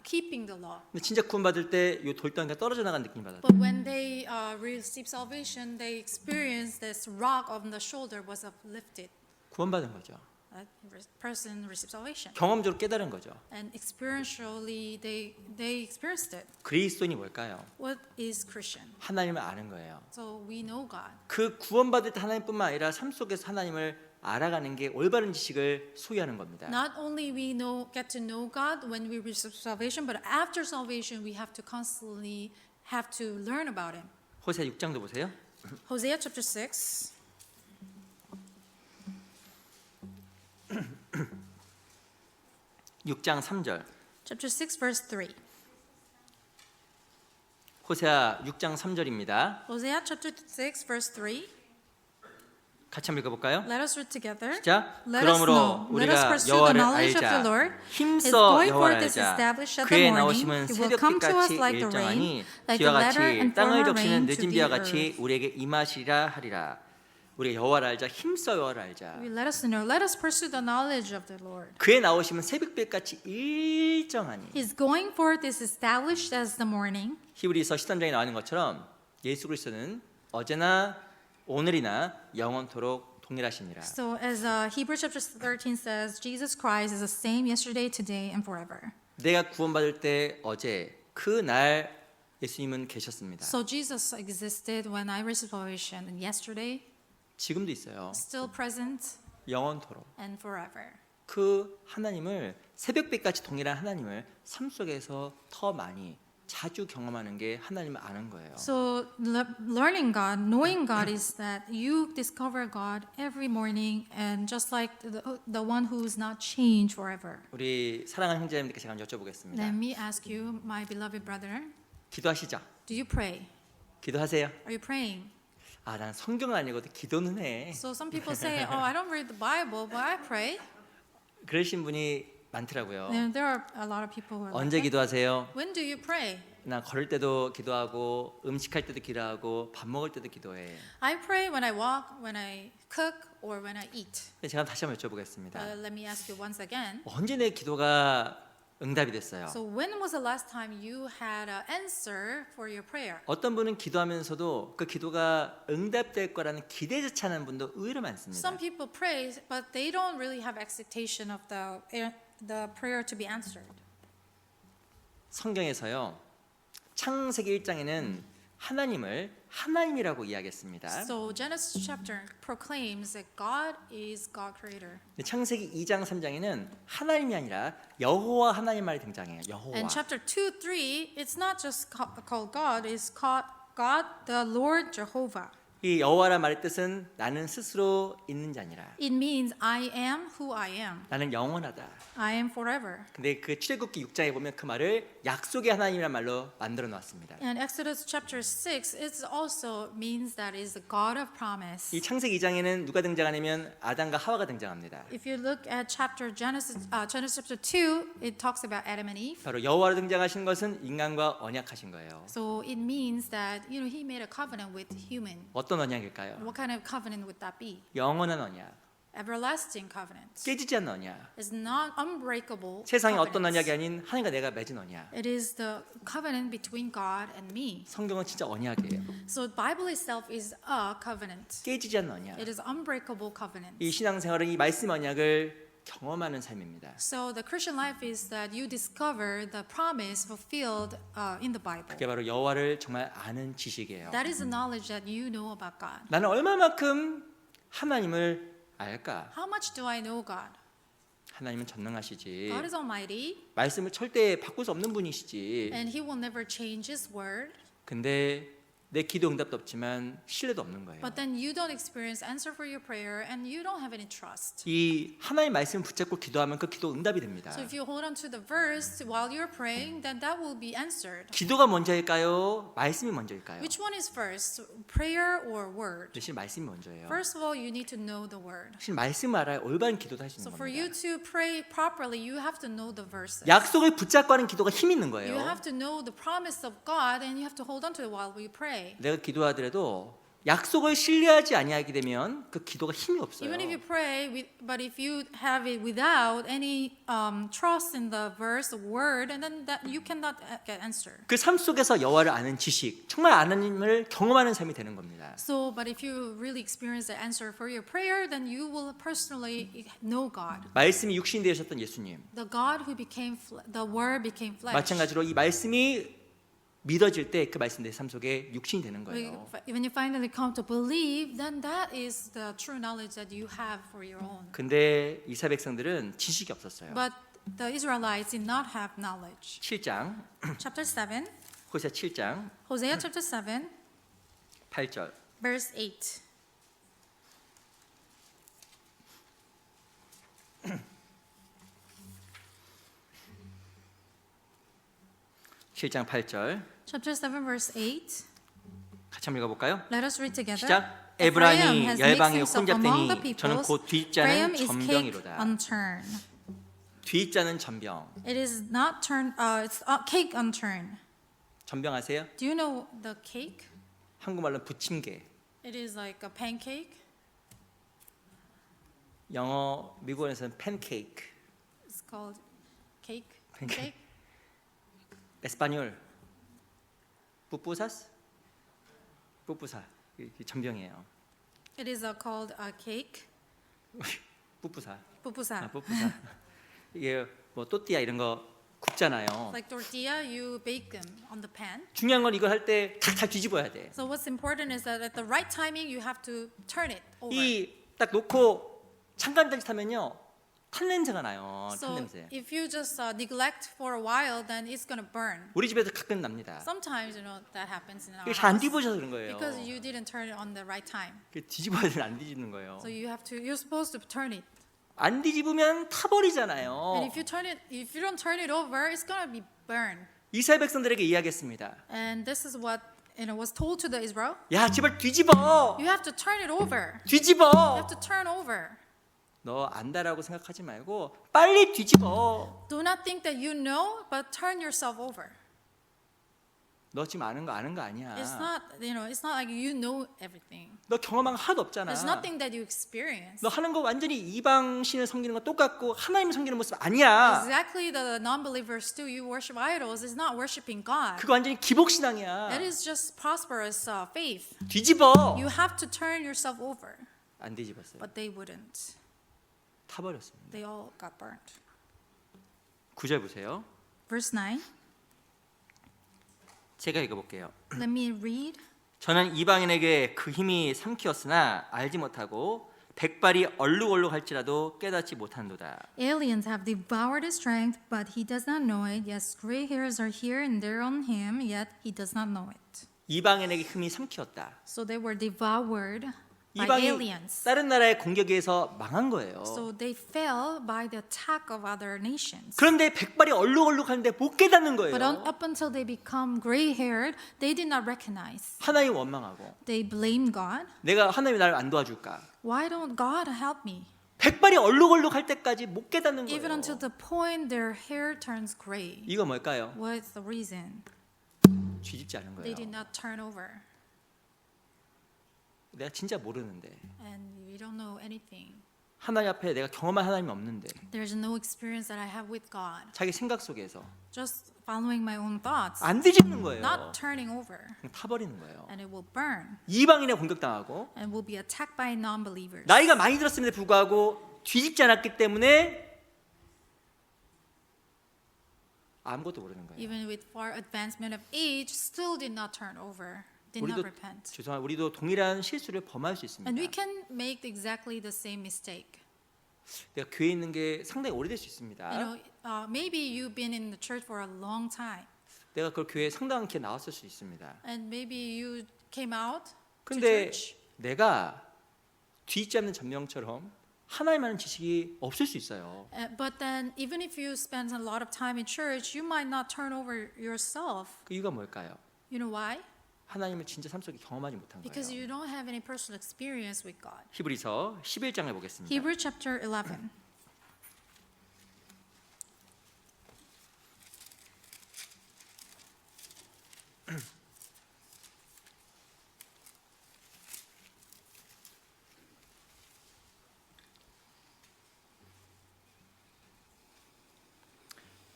keeping the law. 근데 진짜 구원받을 때 이 돌덩이가 떨어져 나간 느낌이 받았대. But when they received salvation, they experienced this rock on the shoulder was uplifted. 구원받은 거죠. That person received salvation, 경험적으로 깨달은 거죠. and experientially they experienced it. 그리스도인이 뭘까요? What is Christian? 하나님을 아는 거예요. So we know God. 그 구원받을 때 하나님뿐만 아니라 삶 속에서 하나님을 알아가는 게 올바른 지식을 소유하는 겁니다. Not only we get to know God when we receive salvation, but after salvation we have to constantly have to learn about Him. 호세 6장도 보세요. Hosea chapter 6. 6장 3절. Chapter 6 verse 3. 호세아 6장 3절입니다. Hosea chapter 6 verse 3. 같이 한번 읽어볼까요? Let us read together. 자, Let us 그러므로 know. Let us 우리가 pursue the 여호와를 knowledge of the 알자. Lord. His 힘써 going 여호와를 forth is 알자. established at the 그의 morning. 나오심은 He will come to us 새벽빛같이 like the rain, 일정하니 like 비와 the latter 같이 and 땅을 former 적시는 rain to 늦은 the 비와 earth. 같이 우리에게 임하시리라 하리라. 우리가 여호와를 알자. 힘써 여호와를 알자. Let us know. Let us pursue the knowledge of the Lord. 그의 나오심은 새벽빛같이 일정하니. His going forth is established as the morning. 히브리서 13장에 나오는 것처럼 예수 그리스도는 어제나 오늘이나 영원토록 동일하시니라. So as Hebrews chapter 13 says, Jesus Christ is the same yesterday, today, and forever. 내가 구원받을 때 어제 그 날 예수님은 계셨습니다. So Jesus existed when I received salvation, and yesterday, 지금도 있어요. still present, 영원토록. and forever. 그 하나님을 새벽빛같이 동일한 하나님을 삶 속에서 더 많이 자주 경험하는 게 하나님을 아는 거예요. So learning God, knowing God is that you discover God every morning, and just like the one who is not changed forever. 우리 사랑하는 형제님들께 제가 한번 여쭤보겠습니다. Let me ask you, my beloved brother, 기도하시죠. do you pray? 기도하세요. Are you praying? 난 성경은 안 읽어도 기도는 해. So some people say, oh, I don't read the Bible, but I pray. 그러신 분이 많더라고요. And there are a lot of people who are like 언제 that. 기도하세요? When do you pray? 나 걸을 때도 기도하고 음식할 때도 기도하고 밥 먹을 때도 기도해. I pray when I walk, when I cook, or when I eat. 제가 다시 한번 여쭤보겠습니다. Let me ask you once again. 언제 내 기도가 응답이 됐어요? So when was the last time you had an answer for your prayer? 어떤 분은 기도하면서도 그 기도가 응답될 거라는 기대조차 하는 분도 의외로 많습니다. Some people pray, but they don't really have expectation of the prayer to be answered. 성경에서요. 창세기 1장에는 하나님을 하나님이라고 이야기했습니다. So Genesis chapter proclaims that God is God creator. 창세기 2장 3장에는 하나님이 아니라 여호와 하나님 말이 등장해요. 여호와. And chapter 2, 3, it's not just called God, it's called God the Lord Jehovah. 이 여호와란 말의 뜻은 나는 스스로 있는 자니라. It means I am who I am. 나는 영원하다. I am forever. 근데 그 출애굽기 6장에 보면 그 말을 약속의 하나님이란 말로 만들어 놨습니다. And Exodus chapter 6 it also means that is the God of promise. 이 창세기 2장에는 누가 등장하냐면 아담과 하와가 등장합니다. If you look at Genesis chapter 2, it talks about Adam and Eve. 바로 여호와로 등장하신 것은 인간과 언약하신 거예요. So it means that he made a covenant with human. 어떤 언약일까요? What kind of covenant would that be? 영원한 언약. Everlasting covenant. 깨지지 않는 언약. It's not unbreakable. 세상에 어떤 covenants. 언약이 아닌 하나님과 내가 맺은 언약. It is the covenant between God and me. 성경은 진짜 언약이에요. So the Bible itself is a covenant. 깨지지 않는 언약. It is unbreakable covenant. 이 신앙생활은 이 말씀 언약을 경험하는 삶입니다. So the Christian life is that you discover the promise fulfilled in the Bible. 그게 바로 여호와를 정말 아는 지식이에요. That is the knowledge that you know about God. 나는 얼마만큼 하나님을 알까? How much do I know God? 하나님은 전능하시지. God is almighty 말씀을 절대 바꿀 수 없는 분이시지. and he will never change his word. 근데 내 기도 응답도 없지만 신뢰도 없는 거예요. But then you don't experience answer for your prayer and you don't have any trust. 이 하나님 말씀 붙잡고 기도하면 그 기도 응답이 됩니다. So if you hold on to the verse while you're praying, then that will be answered. 기도가 먼저일까요? 말씀이 먼저일까요? Which one is first, prayer or word? 사실 말씀이 먼저예요. First of all, you need to know the word. 사실 말씀을 알아야 올바른 기도도 할 수 So 있는 for you 겁니다. to pray properly, you have to know the verses. 약속을 붙잡고 하는 기도가 힘 있는 You 거예요. have to know the promise of God and you have to hold on to it while we pray. 내가 기도하더라도 약속을 신뢰하지 아니하게 되면 그 기도가 힘이 없어요. Even if you pray, but if you have it without any trust in the verse, the word, and then that you cannot get answer. 그 삶 속에서 여호와를 아는 지식, 정말 하나님을 경험하는 삶이 되는 겁니다. So, but if you really experience the answer for your prayer, then you will personally know God. 말씀이 육신이 되셨던 예수님. The God who became, the Word became flesh. 마찬가지로 이 말씀이 믿어질 때 그 말씀 내 삶 속에 육신이 되는 거예요. When you finally come to believe, then that is the true knowledge that you have for your own. 근데 이스라엘 백성들은 지식이 없었어요. But the Israelites did not have knowledge. 7장 Chapter 7, 호세아 7장 Hosea chapter 7, 8절. verse 8. 칠장 8절 Chapter 7, verse 8. 같이 한번 읽어볼까요? Let us read together. 시작. Ephraim 에브라임이 has 열방에 mixed himself among the 혼잡되니 저는 peoples. 곧 Ephraim 뒤자는 is cake 전병이로다. unturned. 뒤자는 전병. It is not turned. It's cake unturned. 전병 아세요? Do you know the cake? 한국말로 부침개. It is like a pancake. 영어 미국에서는 팬케이크. It's called cake. Pancake. Cake. 에스파뇰. 푸푸사스? 푸푸사. 이 전병이에요. It is called a cake. 푸푸사. Pupusa. 아, 푸푸사. 이게 뭐 또띠아 이런 거 굽잖아요. Like tortilla, you bake them on the pan. 중요한 건 이걸 할 때 탁탁 뒤집어야 돼. So what's important is that at the right timing, you have to turn it over. 이 딱 놓고 잠깐 딴짓하면요 탄 냄새가 나요. 탄 So 냄새. if you just neglect for a while, then it's gonna burn. 우리 집에도 가끔 납니다. Sometimes that happens in our 이게 잘 안 house 뒤집어져서 그런 거예요. because you didn't turn it on the right time. 뒤집어야 되는 안 뒤집는 거예요. So you're supposed to turn it. 안 뒤집으면 And 타버리잖아요. if you don't turn it over, it's gonna be burned. 이스라엘 백성들에게 이야기했습니다. And this is what was told to the Israel. 야 제발 뒤집어. You have to turn it over. You 뒤집어. have to turn over. 너 안다라고 생각하지 말고 빨리 뒤집어. Do not think that you know, but turn yourself over. 너 지금 아는 거 아니야. It's not, it's not like you know everything. 너 경험한 거 하나도 없잖아. There's nothing that you experience. 너 하는 거 완전히 이방 신을 섬기는 거 똑같고 하나님을 섬기는 모습 아니야. Exactly the non-believers do. You worship idols. It's not worshiping God. 그거 완전히 기복 신앙이야. That is just prosperous faith. 뒤집어. You have to turn yourself over. 안 뒤집었어요. But they wouldn't. 타버렸습니다. They all got burnt. 9절 보세요. Verse 9. 제가 읽어볼게요. Let me read. 저는 이방인에게 그 힘이 삼키었으나 알지 못하고 백발이 얼룩얼룩할지라도 깨닫지 못한도다. Aliens have devoured his strength, but he does not know it. Yes, gray hairs are here and there on him, yet he does not know it. 이방인에게 힘이 삼키었다. So they were devoured by 이방인 aliens. 다른 나라의 공격에 의해서 망한 거예요. So they fell by the attack of other nations. 그런데 백발이 얼룩얼룩하는데 못 깨닫는 거예요. But up until they become gray-haired, they did not recognize. 하나님 원망하고 They blamed God. 내가 하나님이 나를 안 도와줄까? Why don't God help me? 백발이 얼룩얼룩할 때까지 못 깨닫는 Even 거예요. until the point their hair turns gray. 이거 뭘까요? What is the reason? 뒤집지 않은 They 거예요. did not turn over. 내가 진짜 모르는데 And we don't know anything. 하나님 앞에 내가 경험한 하나님이 없는데 There's no experience that I have with God. 자기 생각 속에서 Just following my own thoughts. 안 뒤집는 거예요. Not turning over. 그냥 타버리는 거예요. And it will burn. 이방인에 공격당하고 And will be attacked by non-believers. 나이가 많이 들었음에도 불구하고 뒤집지 않았기 때문에 아무것도 모르는 거예요. Even with far advancement of age, still did not turn over. Did not 우리도 repent. 죄송합니다. 우리도 동일한 실수를 범할 수 있습니다. And we can make exactly the same mistake. 내가 교회에 있는 게 상당히 오래될 수 있습니다. Maybe you've been in the church for a long time, 내가 그 교회에 상당히 나왔을 수 있습니다. and maybe you came out to 근데 church, 내가 뒤집지 않는 전명처럼 하나님 아는 지식이 없을 수 있어요. but then even if you spend a lot of time in church, you might not turn over yourself. 그 이유가 뭘까요? You know why? 하나님을 진짜 삶 속에 경험하지 못한 Because 거예요. you don't have any personal experience with God. 히브리서 11장을 보겠습니다. Hebrews chapter 11.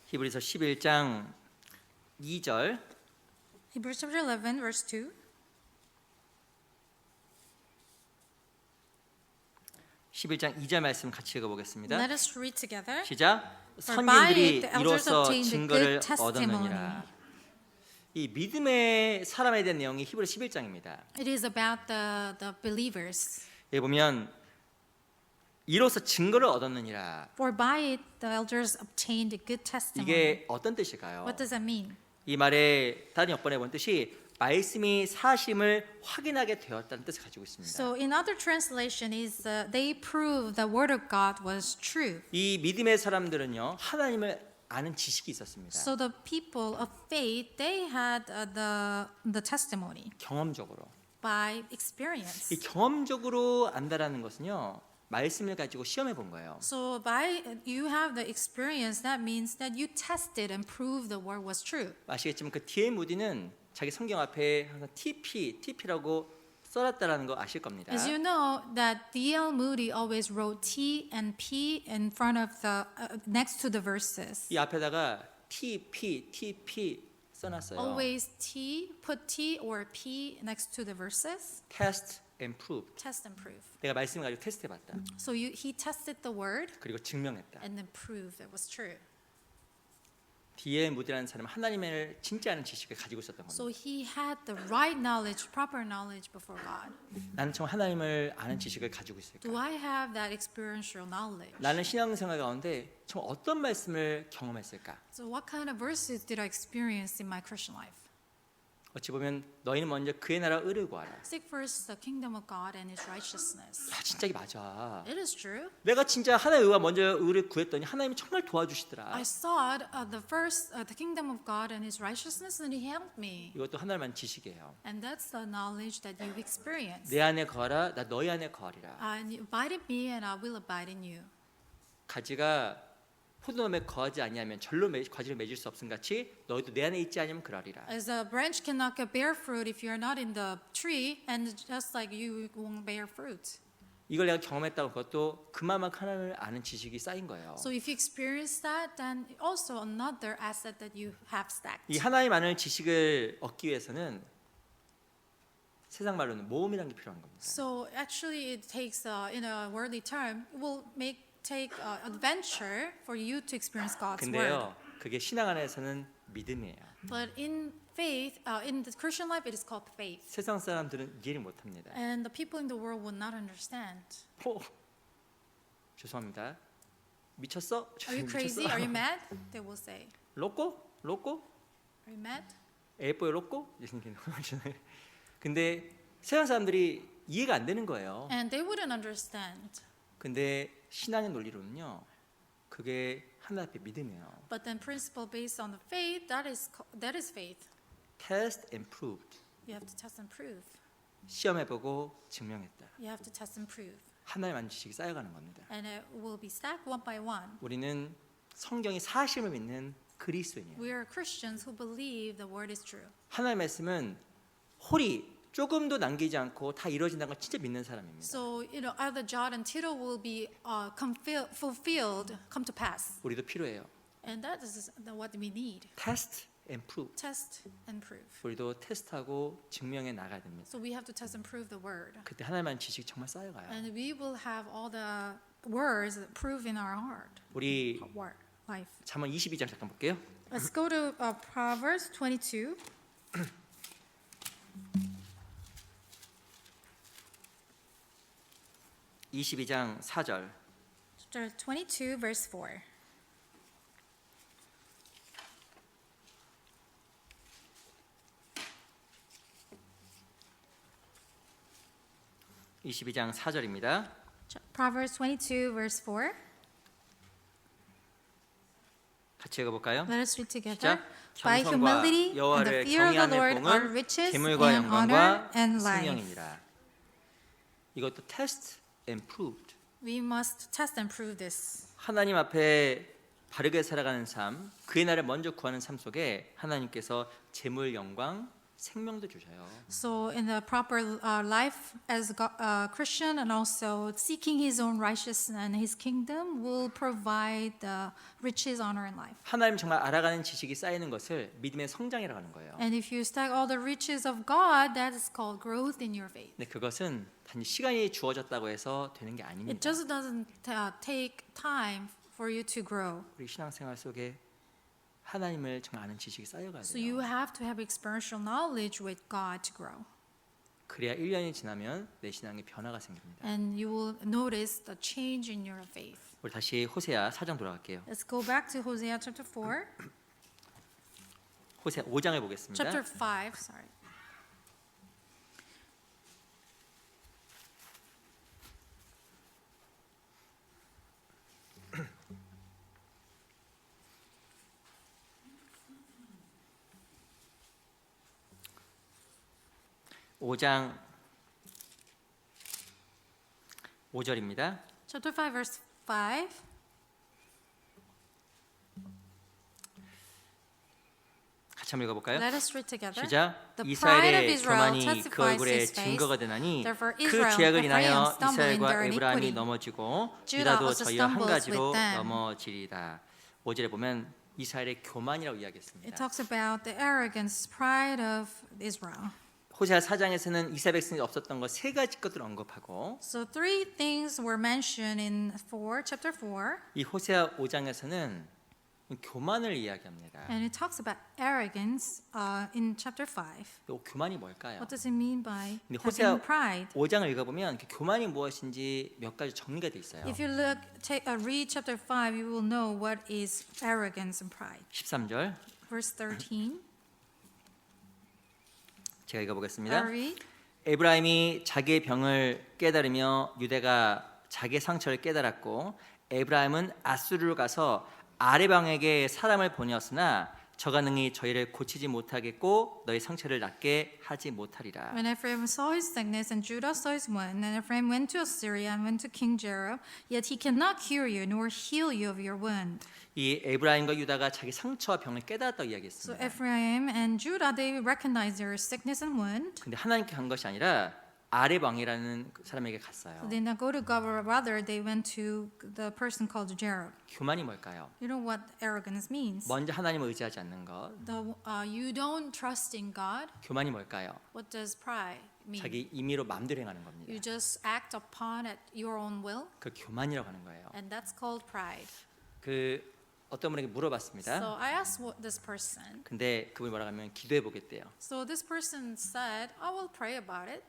히브리서 11장 2절 Hebrews chapter 11, verse 2. 11장 2절 말씀 같이 읽어보겠습니다. Let us read together. 시작. For by 선민들이 it the elders 이로써 obtained a 증거를 good testimony. 얻었느니라. 이 믿음의 사람에 대한 내용이 히브리 11장입니다. It is about the believers. 여기 보면 이로써 증거를 얻었느니라. For by it the elders obtained a good testimony. 이게 어떤 뜻일까요? What does that mean? 이 말의 다른 역번에 본 뜻이 말씀이 사심을 확인하게 되었다는 뜻을 가지고 있습니다. So in other translation is they prove the word of God was true. 이 믿음의 사람들은요 하나님을 아는 지식이 있었습니다. So the people of faith they had the testimony 경험적으로. by experience. 이 경험적으로 안다라는 것은요 말씀을 가지고 시험해 본 거예요. So by you have the experience, that means that you tested and proved the word was true. 아시겠지만 그 D.L. 무디는 자기 성경 앞에 항상 TP라고 써놨다라는 거 아실 겁니다. As you know that D.L. Moody always wrote T and P in front of the next to the verses. 이 앞에다가 TP 써놨어요. Always put T or P next to the verses. Test and prove. Test and prove. 내가 말씀을 가지고 테스트해봤다. So he tested the word 그리고 증명했다. and then proved it was true. D.L. 무디라는 사람은 하나님을 진짜 아는 지식을 가지고 있었던 겁니다. So he had the right knowledge, proper knowledge before God. 나는 정말 하나님을 아는 지식을 가지고 있을까? Do I have that experiential knowledge? 나는 신앙생활 가운데 정말 어떤 말씀을 경험했을까? So what kind of verses did I experience in my Christian life? 어찌 보면 너희는 먼저 그의 나라 의를 구하라. Seek first the kingdom of God and His righteousness. 야, 진짜 이게 맞아. It is true. 내가 진짜 하나님의 의와 먼저 의를 구했더니 하나님이 정말 도와주시더라. I sought the kingdom of God and His righteousness, and He helped me. 이것도 하나님만 지식이에요. And that's the knowledge that you experience. 내 안에 거하라, 나 너희 안에 거하리라. And you abide in me, and I will abide in you. 가지가 포도나무에 거하지 아니하면 절로 과지를 맺을 수 없음 같이 너희도 내 안에 있지 않으면 그러리라. As a branch cannot bear fruit if you are not in the tree, and just like you won't bear fruit. 이걸 내가 경험했다고 그것도 그만큼 하나님을 아는 지식이 쌓인 거예요. So if you experience that, then also another asset that you have stacked. 이 하나님 아는 지식을 얻기 위해서는 세상 말로는 모험이라는 게 필요한 겁니다. So actually, it takes, in a worldly term, it will take adventure for you to experience God's word. 근데요, 그게 신앙 안에서는 믿음이에요. But in faith, in the Christian life, it is called faith. 세상 사람들은 이해를 못합니다. And the people in the world will not understand. 죄송합니다. 미쳤어? Are you crazy? Are you mad? They will say. 로꼬? Are you mad? 에뽀요 로꼬? 근데 세상 사람들이 이해가 안 되는 거예요. And they wouldn't understand. 근데 신앙의 논리로는요, 그게 하나님 앞에 믿음이에요. But then principle based on the faith, that is faith. Test and proved. You have to test and prove. 시험해보고 증명했다. You have to test and prove. 하나님 아는 지식이 쌓여가는 겁니다. And it will be stacked one by one. 우리는 성경이 사실을 믿는 그리스도인이에요. We are Christians who believe the word is true. 하나님의 말씀은 홀이 조금도 남기지 않고 다 이루어진다는 걸 진짜 믿는 사람입니다. So either jot and tittle will be fulfilled, come to pass. 우리도 필요해요. And that is what we need. Test and prove. Test and prove. 우리도 테스트하고 증명해 나가야 됩니다. So we have to test and prove the word. 그때 하나님의 지식이 정말 쌓여가요. And we will have all the words prove in our heart. 우리 Life. 잠언 22장 잠깐 볼게요. Let's go to Proverbs 22. (22장 4절) Chapter 22, verse 4. (22장 4절입니다) Proverbs 22, verse 4. 같이 읽어볼까요? Let us read together. 시작. By humility and the 여호와를 fear of the 경외함의 Lord are 봉은 riches 재물과 and honor 영광과 and life. 생명이니라. 이것도 test and proved. We must test and prove this. 하나님 앞에 바르게 살아가는 삶, 그의 나라를 먼저 구하는 삶 속에 하나님께서 재물, 영광, 생명도 주셔요. So in the proper life as a Christian and also seeking His own righteousness and His kingdom will provide the riches, honor, and life. 하나님 정말 알아가는 지식이 쌓이는 것을 믿음의 성장이라고 하는 거예요. And if you stack all the riches of God, that is called growth in your faith. 근데 그것은 단지 시간이 주어졌다고 해서 되는 게 It 아닙니다. just doesn't take time for you to grow. 우리 신앙생활 속에 하나님을 정말 아는 지식이 쌓여가야 So you 돼요. have to have experiential knowledge with God to grow. 그래야 1년이 지나면 내 신앙에 변화가 생깁니다. And you will notice the change in your faith. 우리 다시 호세아 4장 돌아갈게요. Let's go back to Hosea chapter 4. 호세아 5장을 보겠습니다. Chapter 5, sorry. 오 장 5절입니다. Chapter 5, verse 5. 같이 한번 읽어볼까요? Let us read together. 시작. The pride of 이스라엘의 Israel 교만이 그 testifies 얼굴에 his face. 증거가 되나니 Therefore 그 Israel, 죄악을 Ephraim 인하여 stumbled in 이스라엘과 their 에브라임이 iniquity. 넘어지고 Judah 유다도 also 저희와 한 stumbles 가지로 with them. 넘어지리다. 5절에 보면 이스라엘의 교만이라고 It 이야기했습니다. talks about the arrogance, pride of Israel. 호세아 4장에서는 이스라엘 백성이 없었던 것 세 가지 것들을 언급하고 So three things were mentioned in chapter 4. 이 호세아 5장에서는 교만을 이야기합니다. And it talks about arrogance in chapter 5. 또 교만이 뭘까요? What does it mean by 근데 호세아 having pride? 5장을 읽어보면 그 교만이 무엇인지 몇 가지 정리가 돼 있어요. If you read chapter 5, you will know what is arrogance and pride. 13절 Verse 13. 제가 읽어보겠습니다. I'll read. 에브라임이 자기의 병을 깨달으며 유다가 자기의 상처를 깨달았고 에브라임은 아수르로 가서 아레방에게 사람을 보내었으나 저가 능히 저희를 고치지 못하겠고 너희 상처를 낫게 하지 못하리라. When Ephraim saw his sickness and Judah saw his wound, and Ephraim went to Assyria and went to King Jerob, yet he cannot cure you nor heal you of your wound. 이 에브라임과 유다가 자기 상처와 병을 깨달았다고 So 이야기했습니다. Ephraim and Judah, they recognized their sickness and wound. 근데 하나님께 간 것이 아니라 아레방이라는 사람에게 갔어요. So they did not go to God, but rather they went to the person called Jerob. 교만이 뭘까요? You know what arrogance means? 먼저 하나님을 의지하지 않는 것. You don't trust in God. 교만이 뭘까요? What does pride mean? 자기 임의로 마음대로 행하는 겁니다. You just act upon at your own will, 그 교만이라고 하는 거예요. and that's called pride. 그 어떤 분에게 물어봤습니다. So I asked this person. 근데 그분이 뭐라고 하면 기도해 보겠대요. So this person said, I will pray about it.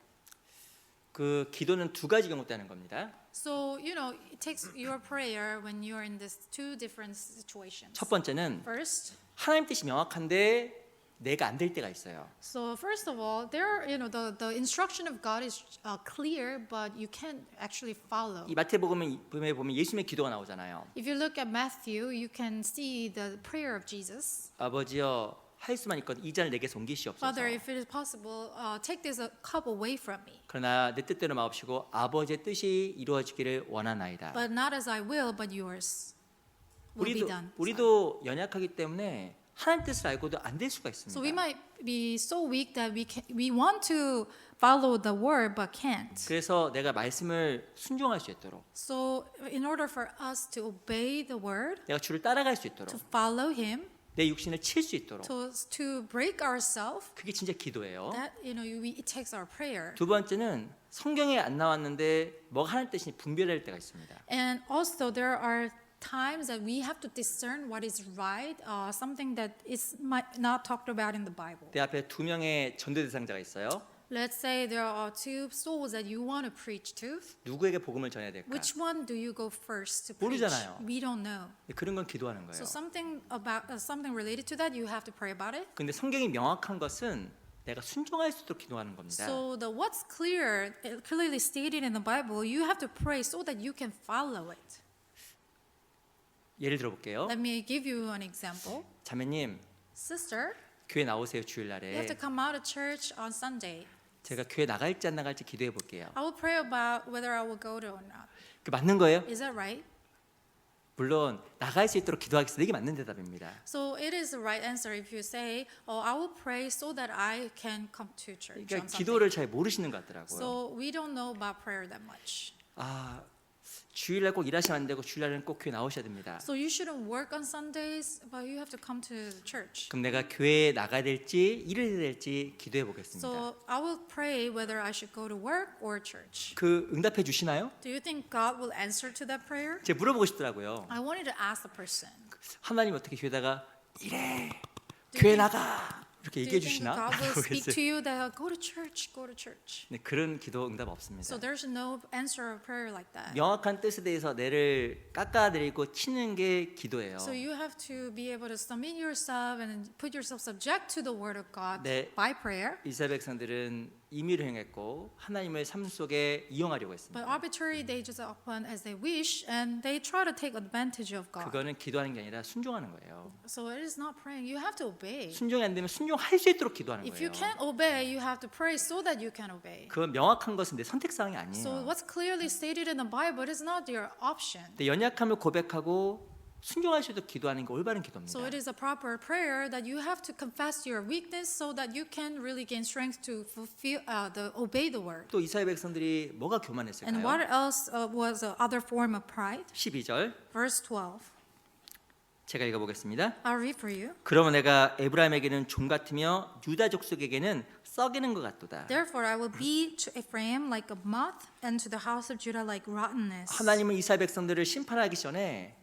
그 기도는 두 가지 경우 때하는 겁니다. So, it takes your prayer when you're in these two different situations. 첫 번째는 First, 하나님 뜻이 명확한데 내가 안 될 때가 있어요. so first of all, the instruction of God is clear, but you can't actually follow. 이 마태복음에 보면 예수님의 기도가 나오잖아요. If you look at Matthew, you can see the prayer of Jesus. 아버지여 할 수만 있거든 이 잔을 내게서 옮기시옵소서. Father, if it is possible, take this cup away from me. 그러나 내 뜻대로 마옵시고 아버지의 뜻이 이루어지기를 원하나이다. But not as I will, but yours will be done. 우리도 연약하기 때문에 하나님 뜻을 알고도 안 될 수가 있습니다. So we might be so weak that we want to follow the word but can't. 그래서 내가 말씀을 순종할 수 있도록 So in order for us to obey the word, 내가 주를 따라갈 수 있도록 to follow him, 내 육신을 칠 수 있도록 to break ourselves, 그게 진짜 기도예요. that it takes our prayer. 두 번째는 성경에 안 나왔는데 뭐가 하나님 뜻인지 분별할 때가 있습니다. And also there are times that we have to discern what is right, something that is not talked about in the Bible. 내 앞에 두 명의 전도 대상자가 있어요. Let's say there are two souls that you want to preach to. 누구에게 복음을 전해야 될까? Which one do you go first to preach? 모르잖아요. We don't know. 그런 건 기도하는 거예요. So something related to that, you have to pray about it. 근데 성경이 명확한 것은 내가 순종할 수 있도록 기도하는 겁니다. So what's clearly stated in the Bible, you have to pray so that you can follow it. 예를 들어볼게요. Let me give you an example. 자매님, Sister, 교회 나오세요 you 주일날에. have to come out of church on Sunday. 제가 교회 나갈지 안 나갈지 기도해 볼게요. I will pray about whether I will go to or not. 그 맞는 거예요? Is that right? 물론 나갈 수 있도록 기도하겠습니다. 이게 맞는 대답입니다. So it is the right answer if you say, "Oh, I will pray so that I can come to church 그러니까 on Sunday." 기도를 잘 모르시는 것 같더라고요. So we don't know about prayer that much. 아, 주일날 꼭 일하시면 안 되고 주일날은 꼭 교회 나오셔야 됩니다. So you shouldn't work on Sundays, but you have to come to the church. 그럼 내가 교회에 나가야 될지 일을 해야 될지 기도해 보겠습니다. So I will pray whether I should go to work or church. 그 응답해 주시나요? Do you think God will answer to that prayer? 제가 물어보고 싶더라고요. I wanted to ask the person. 하나님 어떻게 교회다가 이래 Do 교회 you think- 나가 이렇게 Do 얘기해 you think 주시나? God will speak 모르겠어요. to you that go to church, go to church? 네, 그런 기도 응답 없습니다. So there's no answer of prayer like that. 명확한 뜻에 대해서 내를 깎아드리고 치는 게 기도예요. So you have to be able to submit yourself and put yourself subject to the word of God 네. by prayer. 이스라엘 백성들은 임의로 행했고 하나님을 삶 속에 이용하려고 But 했습니다. arbitrarily they just upon as they wish and they try to take advantage of God. 그거는 기도하는 게 아니라 순종하는 거예요. So it is not praying. You have to obey. 순종이 안 되면 순종할 수 있도록 기도하는 If you 거예요. can't obey, you have to pray so that you can obey. 그건 명확한 것은 내 선택 사항이 So 아니에요. what's clearly stated in the Bible is not your option. 내 연약함을 고백하고 순종할 수 있도록 기도하는 게 올바른 기도입니다. So it is a proper prayer that you have to confess your weakness so that you can really gain strength to obey the word. 또 이스라엘 백성들이 뭐가 And 교만했을까요? what else was other form of pride? 12절 Verse 12. 제가 읽어보겠습니다. I'll read for you. 그러면 내가 에브라임에게는 종 같으며 유다 족속에게는 썩이는 것 같도다. Therefore I will be to Ephraim like a moth and to the house of Judah like rottenness. 하나님은 이스라엘 백성들을 심판하기 전에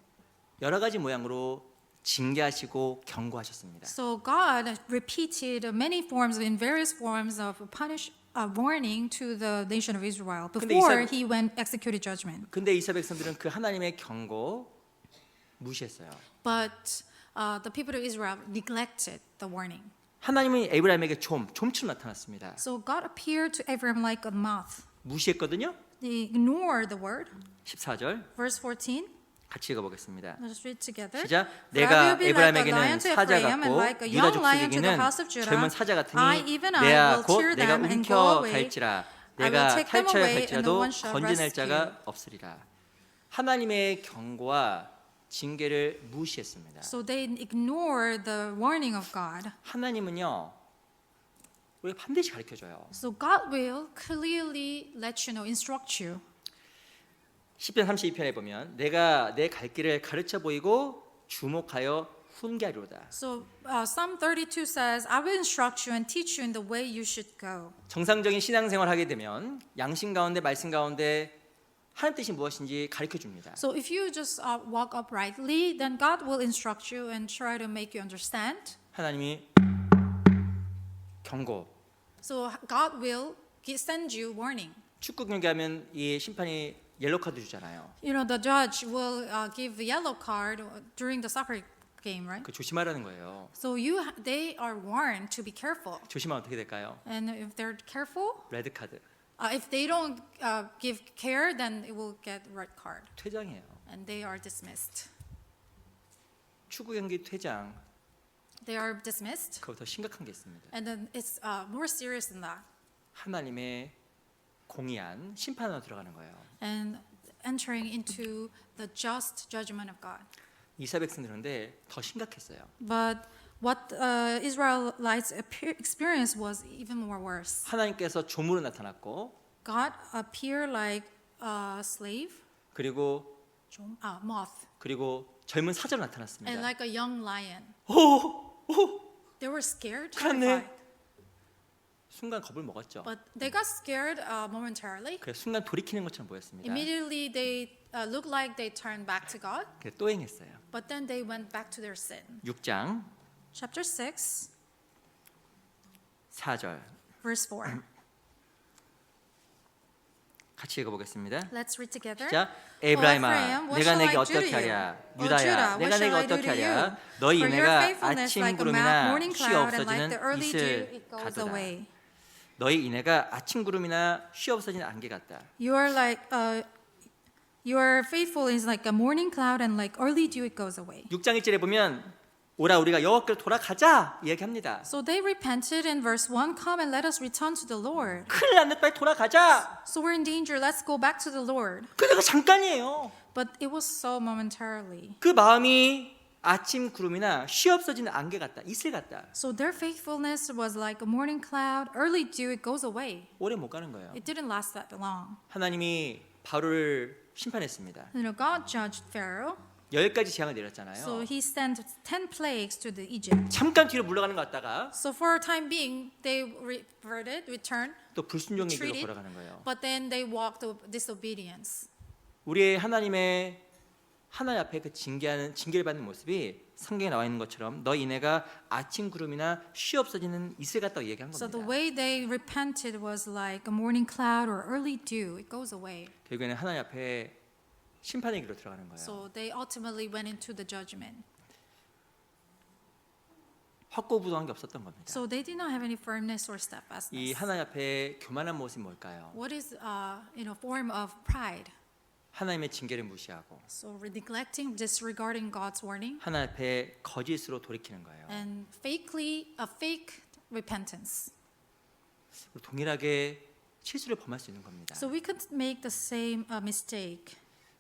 여러 가지 모양으로 징계하시고 경고하셨습니다. So God repeated in various forms of warning to the nation of Israel 근데 before he went executed judgment. 근데 이스라엘 백성들은 그 하나님의 경고 무시했어요. But the people of Israel neglected the warning. 하나님은 에브라임에게 좀처럼 나타났습니다. So God appeared to Abraham like a moth. 무시했거든요. They ignored the word. 14절 Verse 14. 같이 읽어보겠습니다. Let's read together. 시작. For I 내가 will be like a 에브라임에게는 lion to 사자 Ephraim and 같고 like a 유다 young lion to the 족속에게는 house of Judah. 젊은 사자 I, 같으니 even I, 내가 will 곧 tear 내가 them and go 움켜 away. 갈지라 I will 내가 take them 탈취하여 away, and no 갈지라도 one shall 건져낼 rescue. 자가 없으리라. 하나님의 경고와 징계를 무시했습니다. So they ignored the warning of God. 하나님은요, 우리가 반드시 가르쳐줘요. So God will clearly let you know, instruct you. 10편 32편에 보면 내가 내 갈 길을 가르쳐 보이고 주목하여 훈계하리로다. So Psalm 32 says, I will instruct you and teach you in the way you should go. 정상적인 신앙생활 하게 되면 양심 가운데 말씀 가운데 하나님 뜻이 무엇인지 가르쳐 줍니다. So if you just walk uprightly, then God will instruct you and try to make you understand. 하나님이 경고. So God will send you warning. 축구 경기하면 이 심판이 옐로 카드 주잖아요. You know, the judge will give a yellow card during the soccer game, right? 그 조심하라는 거예요. So they are warned to be careful. 조심하면 어떻게 될까요? And if they're careful, 레드 카드. if they don't give care, then it will get red card, 퇴장이에요. and they are dismissed. 축구 경기 퇴장. They are dismissed, 그보다 심각한 게 있습니다. and then it's more serious than that. 하나님의 공의한 심판으로 들어가는 거예요. And entering into the just judgment of God. 이스라엘 백성들인데 더 심각했어요. But what Israelites experienced was even more worse. 하나님께서 조물로 나타났고 God appeared like a slave, 그리고 moth, 그리고 젊은 사자로 and 나타났습니다. like a young lion. 오! They were scared, 그렇네. terrified. 순간 겁을 먹었죠. But they got scared momentarily. 그래서 순간 돌이키는 것처럼 보였습니다. Immediately they looked like they turned back to God, 그래서 또 행했어요. but then they went back to their sin. 6장 Chapter 6, 4절 verse 4. 같이 읽어보겠습니다. Let's read together. 자, Ephraim, 에브라임아, what 내가 shall 내게 I do to 어떻게 you? 하랴? O 유다야, Judah, what 내가 shall 내게 I do 어떻게 to you? 하랴? 너희 For your 인애가 faithfulness 아침 like a 구름이나 morning 쉬 cloud and like 없어지는 the early dew, 이슬 it goes 같도다. away. 너희 인애가 아침 구름이나 쉬 없어지는 안개 같다. You are like your faithful is like a morning cloud and like early dew, it goes away. 6장 1절에 보면 오라 우리가 여호와께로 돌아가자 이야기합니다. So they repented in verse 1, come and let us return to the Lord. 큰일 났네, 빨리 돌아가자. So we're in danger, let's go back to the Lord. 그래가 잠깐이에요. But it was so momentarily. 그 마음이 아침 구름이나 쉬 없어지는 안개 같다, 이슬 같다. So their faithfulness was like a morning cloud, early dew, it goes away. 오래 못 가는 거예요. It didn't last that long. 하나님이 바로를 심판했습니다. You know, God judged Pharaoh. 10가지 재앙을 내렸잖아요. So he sent 10 plagues to the Egypt. 잠깐 뒤로 물러가는 것 같다가 So for a time being, they returned, 또 불순종의 길로 Treated. 걸어가는 거예요. but then they walked disobedience. 우리의 하나님의 하나님 앞에 그 징계를 받는 모습이 성경에 나와 있는 것처럼 너희 인애가 아침 구름이나 쉬 없어지는 이슬 같다고 얘기한 So the 겁니다. way they repented was like a morning cloud or early dew. It goes away. 결국에는 하나님 앞에 심판의 길로 들어가는 거예요. So they ultimately went into the judgment. 확고부동한 게 없었던 겁니다. So they did not have any firmness or 이 steadfastness. 하나님 앞에 교만한 모습이 뭘까요? What is form of pride? 하나님의 징계를 무시하고 So neglecting, disregarding God's warning, 하나님 앞에 거짓으로 돌이키는 거예요. and fake repentance. 동일하게 실수를 범할 수 있는 겁니다. So we could make the same mistake.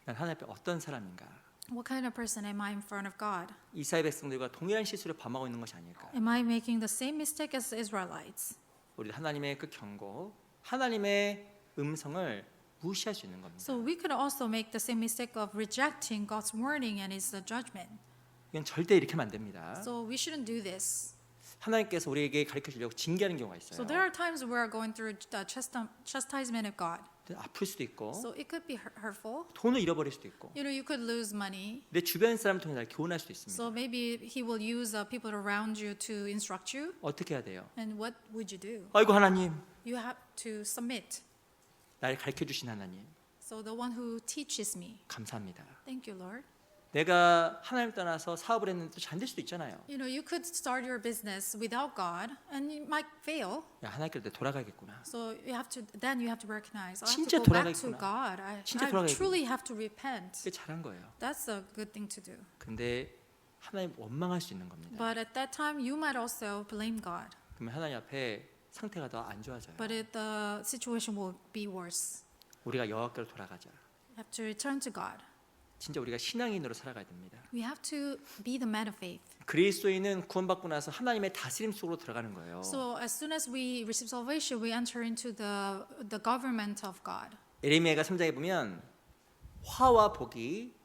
난 하나님 앞에 어떤 사람인가? What kind of person am I in front of God? 이스라엘 백성들과 동일한 실수를 범하고 있는 것이 아닐까? Am I making the same mistake as the Israelites? 우리 하나님의 그 경고, 하나님의 음성을 무시할 수 있는 겁니다. So we could also make the same mistake of rejecting God's warning and His judgment. 이건 절대 이렇게 하면 안 됩니다. So we shouldn't do this. 하나님께서 우리에게 가르쳐 주려고 징계하는 경우가 있어요. So there are times we are going through the chastisement of God. 아플 수도 있고 So it could be hurtful. 돈을 잃어버릴 수도 있고 You know, you could lose money. 내 주변 사람 통해 날 교훈할 수도 있습니다. So maybe He will use people around you to instruct you. 어떻게 해야 돼요? And what would you do? 아이고 하나님, You have to submit. 나를 가르쳐 주신 하나님 So the one who teaches me. 감사합니다. Thank you, Lord. 내가 하나님 떠나서 사업을 했는데 잘 될 수도 있잖아요. You know, you could start your business without God, and you might fail. 야, 하나님께로 내 돌아가겠구나. So then you have to recognize, I have 진짜 to go back to 돌아가겠구나. God. 진짜 I 돌아가겠구나. truly have to repent. 그게 잘한 거예요. That's a good thing to do. 근데 하나님 원망할 수 있는 겁니다. But at that time, you might also blame God. 그러면 하나님 앞에 상태가 더 안 좋아져요. But the situation will be worse. 우리가 여호와께로 돌아가자. You have to return to God. 진짜 우리가 신앙인으로 살아가야 됩니다. We have to be the man of faith. 그리스도인은 구원받고 나서 하나님의 다스림 속으로 들어가는 거예요. So as soon as we receive salvation, we enter into the government of God. 에레미야가 3장에 보면 화와 복이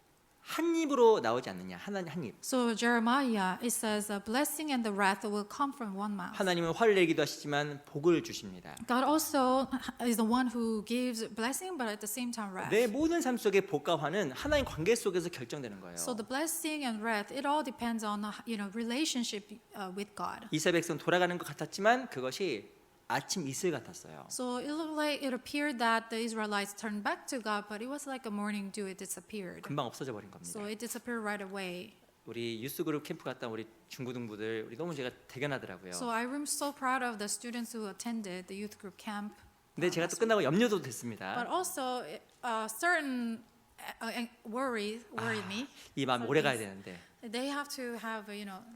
한 입으로 나오지 않느냐. 하나님 한 입. So Jeremiah, it says, "A blessing and the wrath will come from one mouth." 하나님은 화를 내기도 하시지만 복을 주십니다. God also is the one who gives blessing, but at the same time wrath. 내 모든 삶 속의 복과 화는 하나님 관계 속에서 결정되는 거예요. So the blessing and wrath, it all depends on relationship with God. 이스라엘 백성 돌아가는 것 같았지만 그것이 아침 이슬 같았어요. So it looked like it appeared that the Israelites turned back to God, but it was like a morning dew. It disappeared. 금방 없어져 버린 겁니다. So it disappeared right away. 우리 유스 그룹 캠프 갔다 온 우리 중고등부들 우리 너무 제가 대견하더라고요. So I'm so proud of the students who attended the youth group camp. 근데 제가 또 끝나고 염려도 됐습니다. But also, certain worried me. 이 마음 오래 가야 되는데 They have to have,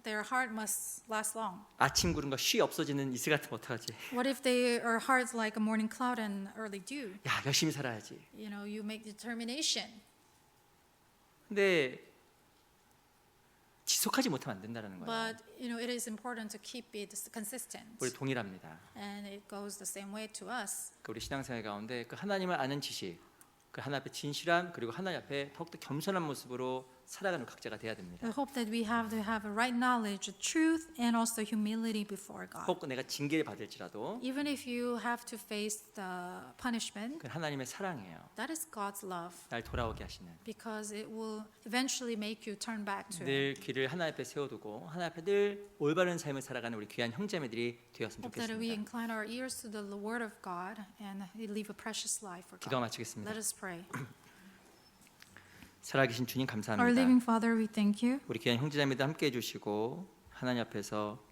their heart must last long. 아침 구름과 쉬 없어지는 이슬 같으면 어떡하지? What if their hearts like a morning cloud and early dew? 야, 열심히 살아야지. You make determination. 근데 지속하지 못하면 안 된다는 거예요. But it is important to keep it consistent. 우리 동일합니다. And it goes the same way to us. 우리 신앙생활 가운데 그 하나님을 아는 지식, 그 하나님 앞에 진실함, 그리고 하나님 앞에 더욱더 겸손한 모습으로 살아가는 각자가 돼야 됩니다. I hope that we have to have a right knowledge, the truth, and also humility before God. 혹 내가 징계를 받을지라도 Even if you have to face the punishment, 그 하나님의 사랑이에요. that is God's love, 날 돌아오게 하시는. because it will eventually make you turn back to Him. 늘 길을 하나님 앞에 세워두고 하나님 앞에 늘 올바른 삶을 살아가는 우리 귀한 형제매들이 되었으면 Hope that we 좋겠습니다. incline our ears to the word of God and live a precious life for 기도 God. 마치겠습니다. Let us pray. 살아계신 주님 Our 감사합니다. living Father, we thank you. 우리 귀한 형제자매들 함께 해주시고 하나님 앞에서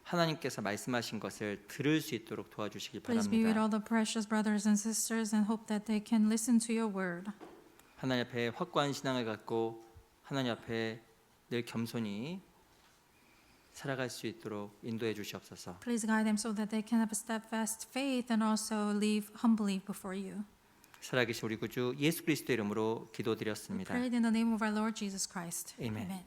하나님께서 말씀하신 것을 들을 수 있도록 도와주시길 Please be with 바랍니다. all the precious brothers and sisters and hope that they can listen to your word. 하나님 앞에 확고한 신앙을 갖고 하나님 앞에 늘 겸손히 살아갈 수 있도록 인도해 주시옵소서. Please guide them so that they can have a steadfast faith and also live humbly before you. 살아계신 우리 구주 예수 그리스도 이름으로 기도드렸습니다. Prayed in the name of our Lord Jesus Christ. Amen. Amen.